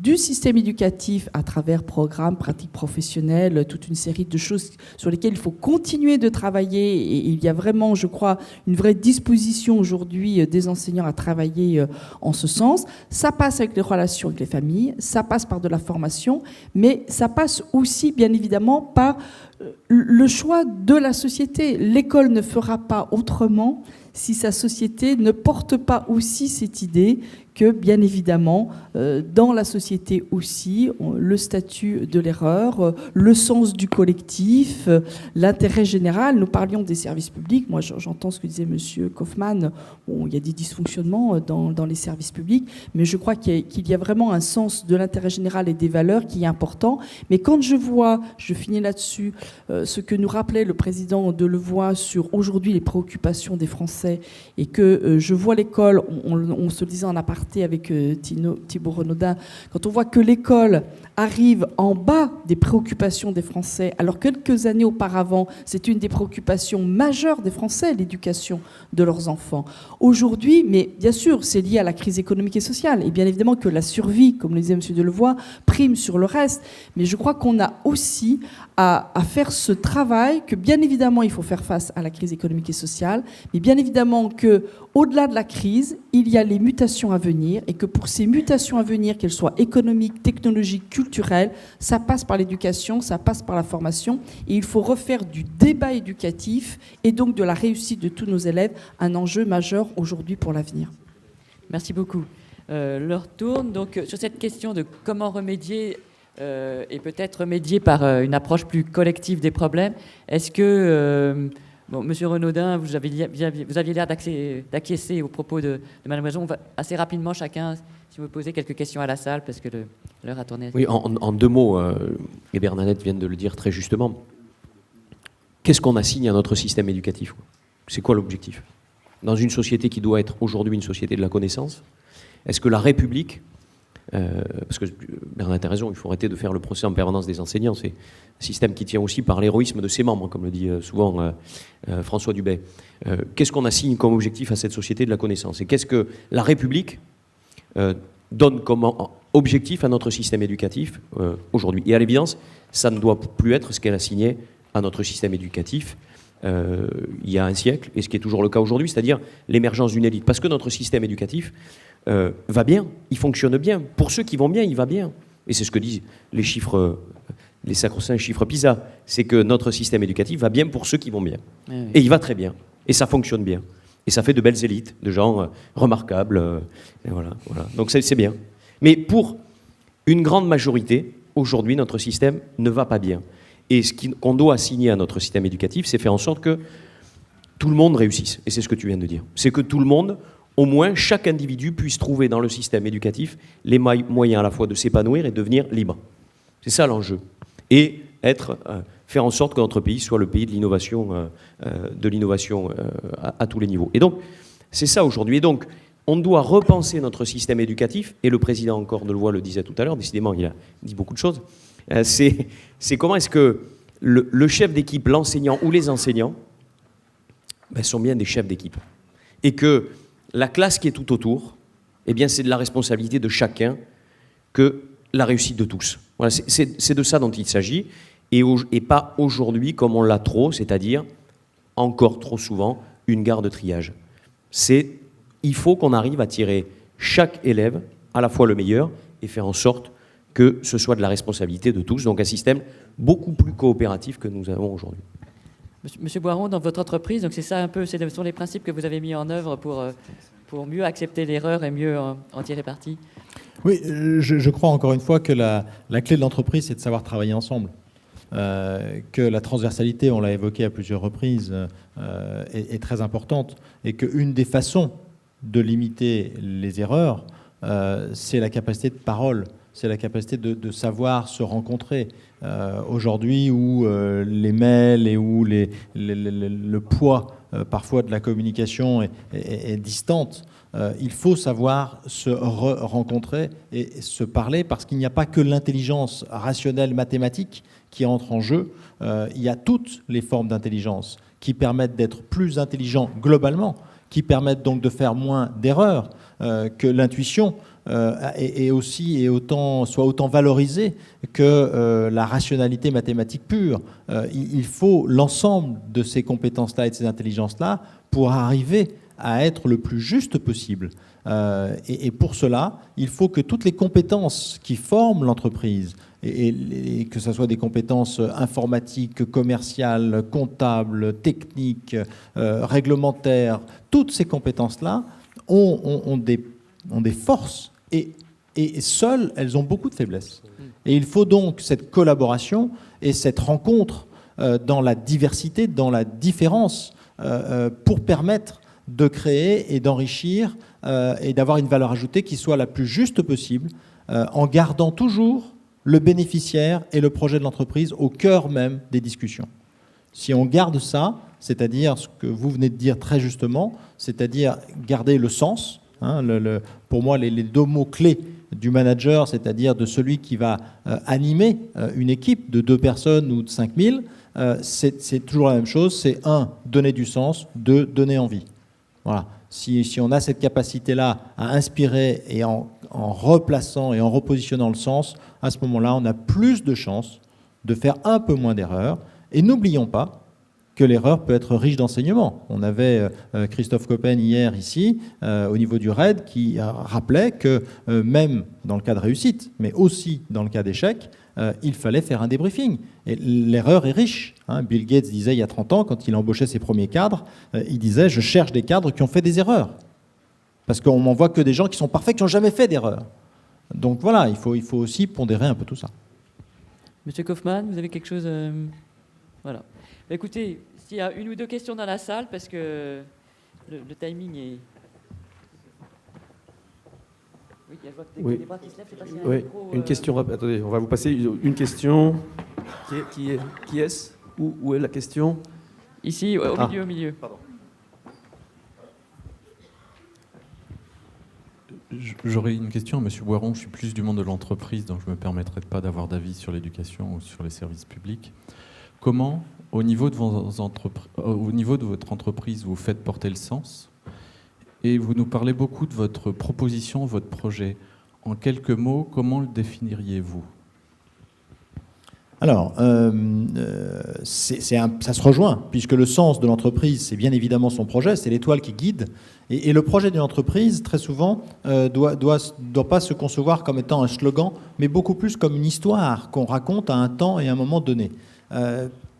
du système éducatif à travers programmes, pratiques professionnelles, toute une série de choses sur lesquelles il faut continuer de travailler, et il y a vraiment, je crois, une vraie disposition aujourd'hui des enseignants à travailler en ce sens. Ça passe avec les relations avec les familles, ça passe par de la formation, mais ça passe aussi, bien évidemment, par le choix de la société. L'école ne fera pas autrement si sa société ne porte pas aussi cette idée que, bien évidemment, dans la société aussi, le statut de l'erreur, le sens du collectif, l'intérêt général. Nous parlions des services publics. Moi, j'entends ce que disait M. Kaufmann. Bon, il y a des dysfonctionnements dans les services publics, mais je crois qu'il y a vraiment un sens de l'intérêt général et des valeurs qui est important. Mais quand je vois, je finis là-dessus, ce que nous rappelait le président Delevoye sur aujourd'hui les préoccupations des Français, et que je vois l'école, on se le disait en aparté avec Thibault Renaudin, quand quand on voit que l'école arrive en bas des préoccupations des Français, alors quelques années auparavant, c'est une des préoccupations majeures des Français, l'éducation de leurs enfants. Aujourd'hui, mais bien sûr, c'est lié à la crise économique et sociale, et bien évidemment que la survie, comme le disait M. Delevoye, prime sur le reste, mais je crois qu'on a aussi à faire ce travail, que bien évidemment, il faut faire face à la crise économique et sociale, mais bien évidemment que au-delà de la crise, il y a les mutations à venir, et que pour ces mutations à venir, qu'elles soient économiques, technologiques, culturelles, ça passe par l'éducation, ça passe par la formation, et il faut refaire du débat éducatif et donc de la réussite de tous nos élèves un enjeu majeur aujourd'hui pour l'avenir. Merci beaucoup. L'heure tourne. Donc, sur cette question de comment remédier, et peut-être remédier par une approche plus collective des problèmes, est-ce que... Bon, Monsieur Renaudin, vous aviez l'air d'acquiescer aux propos de Mme Loison. On va assez rapidement chacun, si vous posez quelques questions à la salle, parce que l'heure a tourné. Oui, en deux mots, et Bernadette vient de le dire très justement, qu'est-ce qu'on assigne à notre système éducatif? C'est quoi l'objectif? Dans une société qui doit être aujourd'hui une société de la connaissance, est-ce que la République, parce que Bernadette a raison, il faut arrêter de faire le procès en permanence des enseignants, c'est un système qui tient aussi par l'héroïsme de ses membres, comme le dit souvent François Dubet. Qu'est-ce qu'on assigne comme objectif à cette société de la connaissance? Et qu'est-ce que la République donne comme objectif à notre système éducatif aujourd'hui? Et à l'évidence, ça ne doit plus être ce qu'elle assignait à notre système éducatif il y a un siècle, et ce qui est toujours le cas aujourd'hui, c'est-à-dire l'émergence d'une élite. Parce que notre système éducatif va bien, il fonctionne bien. Pour ceux qui vont bien, il va bien. Et c'est ce que disent les chiffres, les sacro-saints chiffres PISA. C'est que notre système éducatif va bien pour ceux qui vont bien. Oui, oui. Et il va très bien. Et ça fonctionne bien. Et ça fait de belles élites, de gens remarquables. Et voilà. Donc c'est bien. Mais pour une grande majorité, aujourd'hui, notre système ne va pas bien. Et ce qu'on doit assigner à notre système éducatif, c'est faire en sorte que tout le monde réussisse. Et c'est ce que tu viens de dire. C'est que tout le monde, au moins chaque individu, puisse trouver dans le système éducatif les moyens à la fois de s'épanouir et de devenir libre. C'est ça l'enjeu. Et faire en sorte que notre pays soit le pays de l'innovation à tous les niveaux. Et donc, c'est ça aujourd'hui. Et donc, on doit repenser notre système éducatif, et le président encore Delevoye le disait tout à l'heure, décidément, il a dit beaucoup de choses. C'est comment est-ce que le chef d'équipe, l'enseignant ou les enseignants sont bien des chefs d'équipe. Et que la classe qui est tout autour, eh bien, c'est de la responsabilité de chacun que la réussite de tous. Voilà, c'est de ça dont il s'agit, et pas aujourd'hui comme on l'a trop, c'est-à-dire encore trop souvent une gare de triage. Il faut qu'on arrive à tirer chaque élève à la fois le meilleur et faire en sorte que ce soit de la responsabilité de tous, donc un système beaucoup plus coopératif que nous avons aujourd'hui. Monsieur Boiron, dans votre entreprise, donc c'est ça un peu, ce sont les principes que vous avez mis en œuvre pour mieux accepter l'erreur et mieux en tirer parti. Oui, je crois encore une fois que la clé de l'entreprise, c'est de savoir travailler ensemble. Que la transversalité, on l'a évoqué à plusieurs reprises, est très importante, et qu'une des façons de limiter les erreurs, c'est la capacité de parole. C'est la capacité de savoir se rencontrer. Aujourd'hui, où les mails et où le poids parfois de la communication est distante, il faut savoir se rencontrer et se parler, parce qu'il n'y a pas que l'intelligence rationnelle mathématique qui entre en jeu. Il y a toutes les formes d'intelligence qui permettent d'être plus intelligent globalement, qui permettent donc de faire moins d'erreurs, que l'intuition soit autant valorisée que la rationalité mathématique pure. Il faut l'ensemble de ces compétences-là et de ces intelligences-là pour arriver à être le plus juste possible. Et pour cela, il faut que toutes les compétences qui forment l'entreprise, et que ce soit des compétences informatiques, commerciales, comptables, techniques, réglementaires, toutes ces compétences-là ont des forces, et seules, elles ont beaucoup de faiblesses. Et il faut donc cette collaboration et cette rencontre dans la diversité, dans la différence, pour permettre de créer et d'enrichir et d'avoir une valeur ajoutée qui soit la plus juste possible, en gardant toujours le bénéficiaire et le projet de l'entreprise au cœur même des discussions. Si on garde ça, c'est-à-dire ce que vous venez de dire très justement, c'est-à-dire garder le sens, pour moi les deux mots clés du manager, c'est-à-dire de celui qui va animer une équipe de 2 personnes ou de 5000, c'est toujours la même chose. C'est 1, donner du sens, 2, donner envie. Voilà. Si on a cette capacité-là à inspirer et en replaçant et en repositionnant le sens, à ce moment-là, on a plus de chances de faire un peu moins d'erreurs. Et n'oublions pas que l'erreur peut être riche d'enseignements. On avait Christophe Coppen hier ici, au niveau du RAID, qui rappelait que même dans le cas de réussite, mais aussi dans le cas d'échec, il fallait faire un débriefing. Et l'erreur est riche. Bill Gates disait il y a 30 ans, quand il embauchait ses premiers cadres, il disait « je cherche des cadres qui ont fait des erreurs ». Parce qu'on m'envoie que des gens qui sont parfaits, qui n'ont jamais fait d'erreur. Donc voilà, il faut aussi pondérer un peu tout ça. Monsieur Kaufmann, vous avez quelque chose Voilà. Écoutez, s'il y a 1 ou 2 questions dans la salle, parce que le timing est... Oui, il y a des bras qui se lèvent, je sais pas s'il y a un micro, Une question. Attendez, on va vous passer une question. Qui est-ce? Où est la question? Ici, au milieu. Pardon. J'aurais une question à M. Boiron. Je suis plus du monde de l'entreprise, donc je ne me permettrai pas d'avoir d'avis sur l'éducation ou sur les services publics. Comment, au niveau de votre entreprise, vous faites porter le sens? Et vous nous parlez beaucoup de votre proposition, votre projet. En quelques mots, comment le définiriez-vous? Alors, ça se rejoint, puisque le sens de l'entreprise, c'est bien évidemment son projet, c'est l'étoile qui guide. Et le projet d'une entreprise, très souvent, doit pas se concevoir comme étant un slogan, mais beaucoup plus comme une histoire qu'on raconte à un temps et à un moment donné.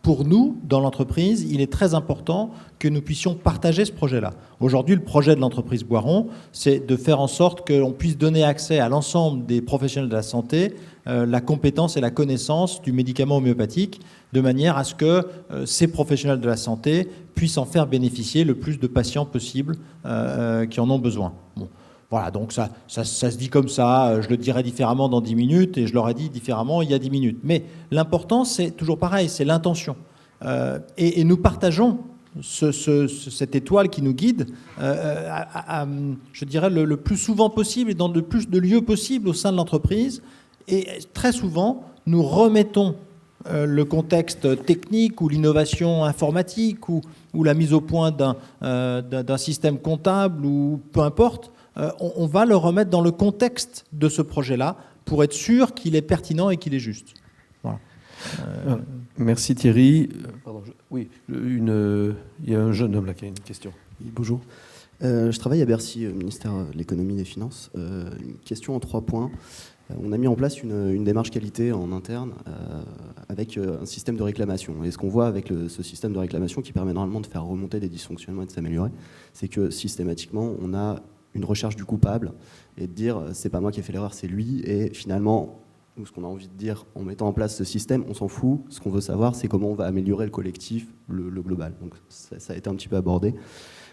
Pour nous, dans l'entreprise, il est très important que nous puissions partager ce projet-là. Aujourd'hui, le projet de l'entreprise Boiron, c'est de faire en sorte qu'on puisse donner accès à l'ensemble des professionnels de la santé la compétence et la connaissance du médicament homéopathique, de manière à ce que ces professionnels de la santé puissent en faire bénéficier le plus de patients possible qui en ont besoin. Bon. Voilà, donc ça se dit comme ça, je le dirai différemment dans 10 minutes et je l'aurais dit différemment il y a 10 minutes. Mais l'important, c'est toujours pareil, c'est l'intention. Et nous partageons cette étoile qui nous guide, je dirais, le plus souvent possible et dans le plus de lieux possible au sein de l'entreprise. Et très souvent, nous remettons le contexte technique ou l'innovation informatique ou la mise au point d'un système comptable ou peu importe, on va le remettre dans le contexte de ce projet-là pour être sûr qu'il est pertinent et qu'il est juste. Voilà. Merci Thierry. Pardon, oui, il y a un jeune homme là qui a une question. Oui, bonjour. Je travaille à Bercy, ministère de l'économie et des finances. Une question en 3 points. On a mis en place une démarche qualité en interne avec un système de réclamation. Et ce qu'on voit avec ce système de réclamation qui permet normalement de faire remonter des dysfonctionnements et de s'améliorer, c'est que systématiquement, on a une recherche du coupable et de dire c'est pas moi qui ai fait l'erreur, c'est lui. Et finalement, nous, ce qu'on a envie de dire en mettant en place ce système, on s'en fout. Ce qu'on veut savoir, c'est comment on va améliorer le collectif, le global. Donc ça a été un petit peu abordé.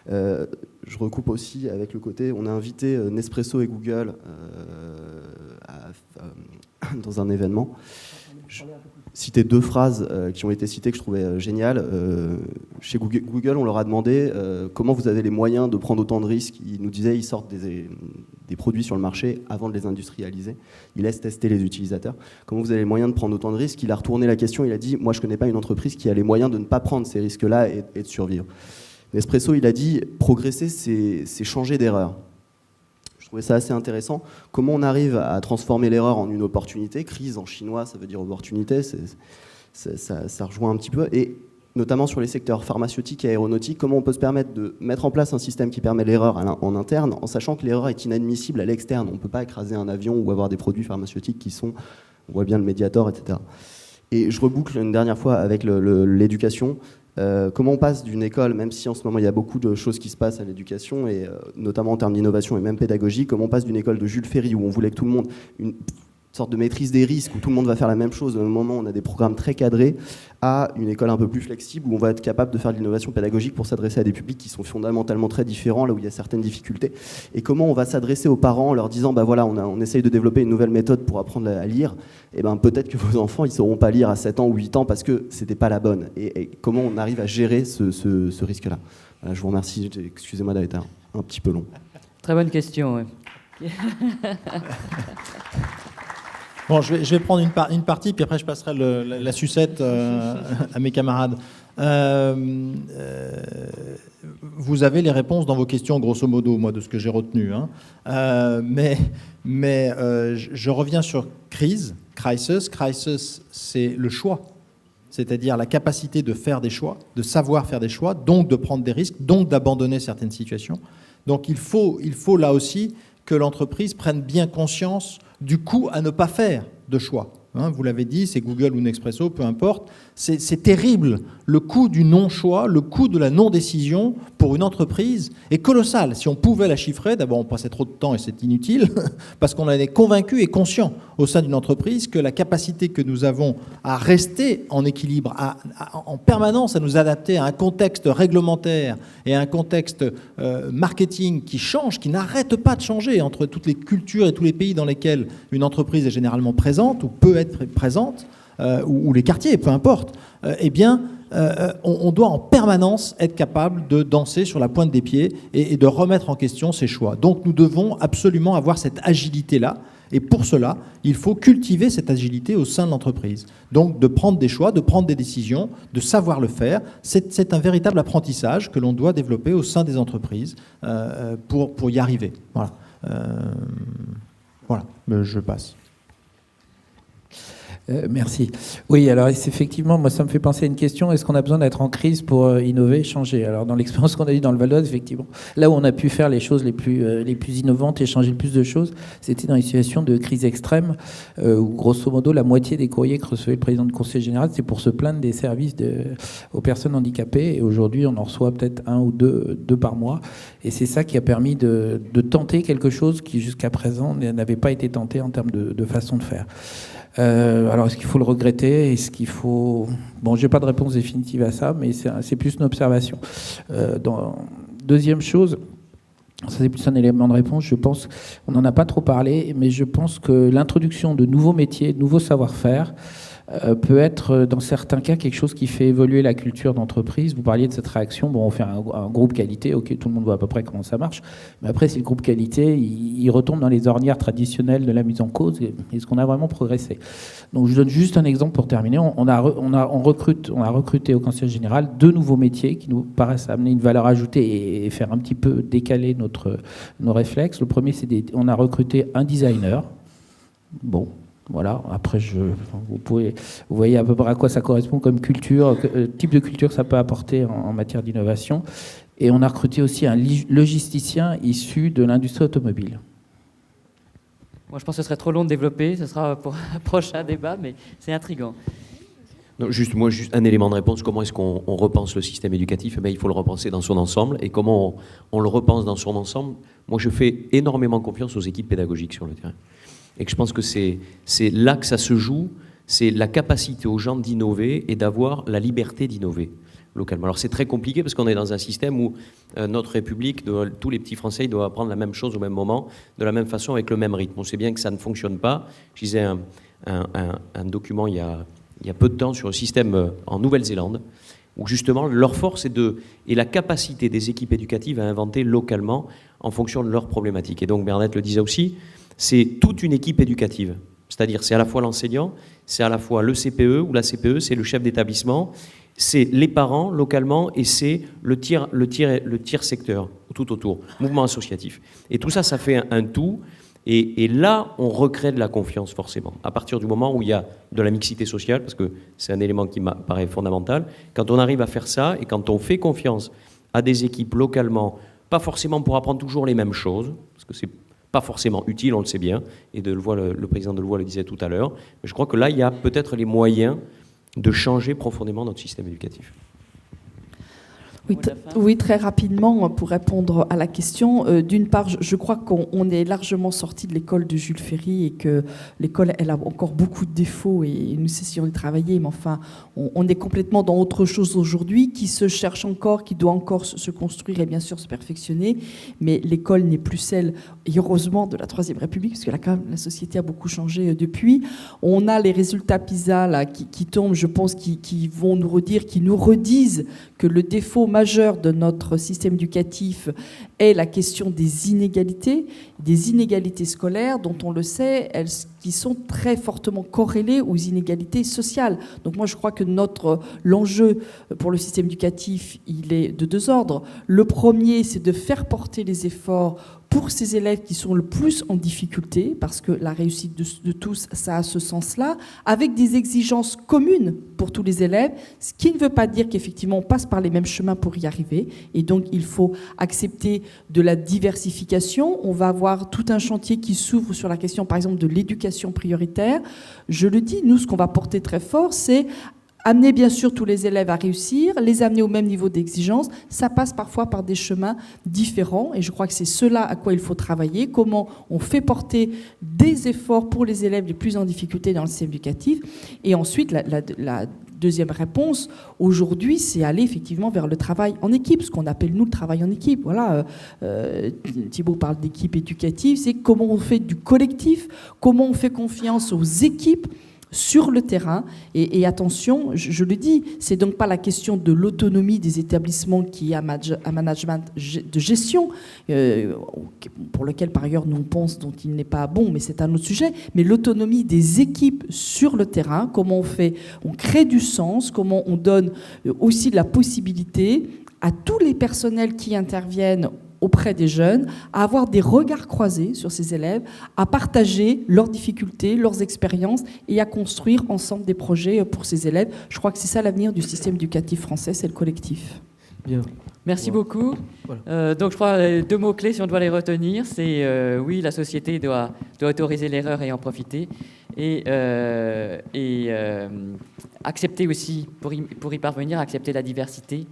Je recoupe aussi avec le côté, on a invité Nespresso et Google dans un événement. Je citais 2 phrases qui ont été citées que je trouvais géniales. Chez Google, on leur a demandé comment vous avez les moyens de prendre autant de risques. Ils nous disaient ils sortent des produits sur le marché avant de les industrialiser. Ils laissent tester les utilisateurs. Comment vous avez les moyens de prendre autant de risques? Il a retourné la question, il a dit moi je ne connais pas une entreprise qui a les moyens de ne pas prendre ces risques-là et de survivre. Nespresso, il a dit progresser, c'est changer d'erreur. Je trouvais ça assez intéressant. Comment on arrive à transformer l'erreur en une opportunité? Crise en chinois, ça veut dire opportunité, ça rejoint un petit peu. Et notamment sur les secteurs pharmaceutiques et aéronautiques, comment on peut se permettre de mettre en place un système qui permet l'erreur en interne, en sachant que l'erreur est inadmissible à l'externe. On ne peut pas écraser un avion ou avoir des produits pharmaceutiques qui sont, on voit bien le Mediator, etc. Et je reboucle une dernière fois avec l'éducation. Comment on passe d'une école, même si en ce moment il y a beaucoup de choses qui se passent à l'éducation, et notamment en termes d'innovation et même pédagogie, comment on passe d'une école de Jules Ferry où on voulait que tout le monde, une sorte de maîtrise des risques, où tout le monde va faire la même chose, au même moment on a des programmes très cadrés, à une école un peu plus flexible où on va être capable de faire de l'innovation pédagogique pour s'adresser à des publics qui sont fondamentalement très différents, là où il y a certaines difficultés. Et comment on va s'adresser aux parents en leur disant bah voilà, on essaye de développer une nouvelle méthode pour apprendre à lire, et ben peut-être que vos enfants ils sauront pas lire à 7 ans ou 8 ans parce que c'était pas la bonne. Et comment on arrive à gérer ce risque-là. Voilà, je vous remercie, excusez-moi d'avoir été un petit peu long. Très bonne question. Ouais. Bon, je vais prendre une partie, puis après je passerai la sucette à mes camarades. Vous avez les réponses dans vos questions, grosso modo, moi, de ce que j'ai retenu. Hein. Je reviens sur crisis. Crisis, c'est le choix. C'est-à-dire la capacité de faire des choix, de savoir faire des choix, donc de prendre des risques, donc d'abandonner certaines situations. Donc il faut là aussi que l'entreprise prenne bien conscience du coût à ne pas faire de choix. Hein, vous l'avez dit, c'est Google ou Nespresso, peu importe. C'est terrible. Le coût du non-choix, le coût de la non-décision pour une entreprise est colossal. Si on pouvait la chiffrer, d'abord on passait trop de temps et c'est inutile, parce qu'on en est convaincu et conscient au sein d'une entreprise que la capacité que nous avons à rester en équilibre, en permanence à nous adapter à un contexte réglementaire et à un contexte marketing qui change, qui n'arrête pas de changer entre toutes les cultures et tous les pays dans lesquels une entreprise est généralement présente ou peut être présente, ou les quartiers, peu importe, on doit en permanence être capable de danser sur la pointe des pieds et de remettre en question ses choix. Donc nous devons absolument avoir cette agilité-là, et pour cela, il faut cultiver cette agilité au sein de l'entreprise. Donc de prendre des choix, de prendre des décisions, de savoir le faire, c'est un véritable apprentissage que l'on doit développer au sein des entreprises pour y arriver. Voilà, je passe. Merci. Oui, alors effectivement, moi, ça me fait penser à une question. Est-ce qu'on a besoin d'être en crise pour innover, changer? Alors, dans l'expérience qu'on a eue dans le Val d'Oise, effectivement, là où on a pu faire les choses les plus innovantes et changer le plus de choses, c'était dans les situations de crise extrême, où, grosso modo, la moitié des courriers que recevait le président du Conseil général, c'est pour se plaindre des services aux personnes handicapées. Et aujourd'hui, on en reçoit peut-être 1 ou 2 par mois. Et c'est ça qui a permis de tenter quelque chose qui, jusqu'à présent, n'avait pas été tenté en termes de façon de faire. Alors, est-ce qu'il faut le regretter? Est-ce qu'il faut... Bon, j'ai pas de réponse définitive à ça, mais c'est plus une observation. Deuxième chose, ça c'est plus un élément de réponse, je pense, on n'en a pas trop parlé, mais je pense que l'introduction de nouveaux métiers, de nouveaux savoir-faire, peut être dans certains cas quelque chose qui fait évoluer la culture d'entreprise. Vous parliez de cette réaction, bon, on fait un groupe qualité, ok, tout le monde voit à peu près comment ça marche, mais après si le groupe qualité il retombe dans les ornières traditionnelles de la mise en cause, est-ce qu'on a vraiment progressé? Donc je donne juste un exemple pour terminer. On a recruté au Conseil général 2 nouveaux métiers qui nous paraissent amener une valeur ajoutée et faire un petit peu décaler nos réflexes. Le premier, on a recruté un designer. Bon, voilà, après vous voyez à peu près à quoi ça correspond comme culture, type de culture que ça peut apporter en matière d'innovation. Et on a recruté aussi un logisticien issu de l'industrie automobile. Moi, je pense que ce serait trop long de développer, ce sera pour un prochain débat, mais c'est intriguant. Non, juste un élément de réponse. Comment est-ce qu'on repense le système éducatif? Il faut le repenser dans son ensemble. Et comment on le repense dans son ensemble? Moi, je fais énormément confiance aux équipes pédagogiques sur le terrain. Et que je pense que c'est là que ça se joue, c'est la capacité aux gens d'innover et d'avoir la liberté d'innover localement. Alors c'est très compliqué parce qu'on est dans un système où notre République, tous les petits Français, ils doivent apprendre la même chose au même moment, de la même façon, avec le même rythme. On sait bien que ça ne fonctionne pas. Je lisais un document il y a peu de temps sur le système en Nouvelle-Zélande, où justement leur force est la capacité des équipes éducatives à inventer localement en fonction de leurs problématiques. Et donc Bernadette le disait aussi, c'est toute une équipe éducative. C'est-à-dire, c'est à la fois l'enseignant, c'est à la fois le CPE ou la CPE, c'est le chef d'établissement, c'est les parents localement et c'est le tiers secteur tout autour, mouvement associatif. Et tout ça, ça fait un tout. Et là, on recrée de la confiance forcément. À partir du moment où il y a de la mixité sociale, parce que c'est un élément qui m'apparaît fondamental, quand on arrive à faire ça et quand on fait confiance à des équipes localement, pas forcément pour apprendre toujours les mêmes choses, parce que c'est pas forcément utile, on le sait bien, et le président Delevoye le disait tout à l'heure, mais je crois que là, il y a peut-être les moyens de changer profondément notre système éducatif. Oui, très rapidement, pour répondre à la question. D'une part, je crois qu'on est largement sorti de l'école de Jules Ferry et que l'école, elle a encore beaucoup de défauts et nous essayons de travailler, mais enfin, on est complètement dans autre chose aujourd'hui, qui se cherche encore, qui doit encore se construire et bien sûr se perfectionner, mais l'école n'est plus celle, et heureusement, de la Troisième République, parce que là, quand même, la société a beaucoup changé depuis. On a les résultats PISA là, qui tombent, je pense, qui vont nous redire, qui nous redisent que le défaut majeur de notre système éducatif est la question des inégalités scolaires, dont on le sait, elles qui sont très fortement corrélées aux inégalités sociales. Donc moi, je crois que l'enjeu pour le système éducatif, il est de deux ordres. Le premier, c'est de faire porter les efforts pour ces élèves qui sont le plus en difficulté, parce que la réussite de tous, ça a ce sens-là, avec des exigences communes pour tous les élèves, ce qui ne veut pas dire qu'effectivement on passe par les mêmes chemins pour y arriver, et donc il faut accepter de la diversification. On va avoir tout un chantier qui s'ouvre sur la question, par exemple, de l'éducation prioritaire. Je le dis, nous, ce qu'on va porter très fort, c'est amener bien sûr tous les élèves à réussir, les amener au même niveau d'exigence. Ça passe parfois par des chemins différents, et je crois que c'est cela à quoi il faut travailler, comment on fait porter des efforts pour les élèves les plus en difficulté dans le système éducatif. Et ensuite, la deuxième réponse, aujourd'hui, c'est aller effectivement vers le travail en équipe, ce qu'on appelle nous le travail en équipe. Voilà, Thibault parle d'équipe éducative, c'est comment on fait du collectif, comment on fait confiance aux équipes sur le terrain. Et attention, je le dis, c'est donc pas la question de l'autonomie des établissements qui est un management de gestion, pour lequel par ailleurs nous on pense dont il n'est pas bon, mais c'est un autre sujet, mais l'autonomie des équipes sur le terrain, comment on crée du sens, comment on donne aussi de la possibilité à tous les personnels qui interviennent auprès des jeunes, à avoir des regards croisés sur ces élèves, à partager leurs difficultés, leurs expériences et à construire ensemble des projets pour ces élèves. Je crois que c'est ça l'avenir du système éducatif français, c'est le collectif. Bien. Merci beaucoup. Voilà. Donc je crois deux mots-clés, si on doit les retenir, c'est oui, la société doit autoriser l'erreur et en profiter, et accepter aussi, pour y parvenir, accepter la diversité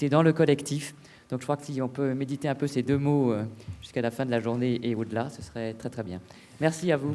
dans le collectif. Donc je crois que si on peut méditer un peu ces deux mots jusqu'à la fin de la journée et au-delà, ce serait très très bien. Merci à vous.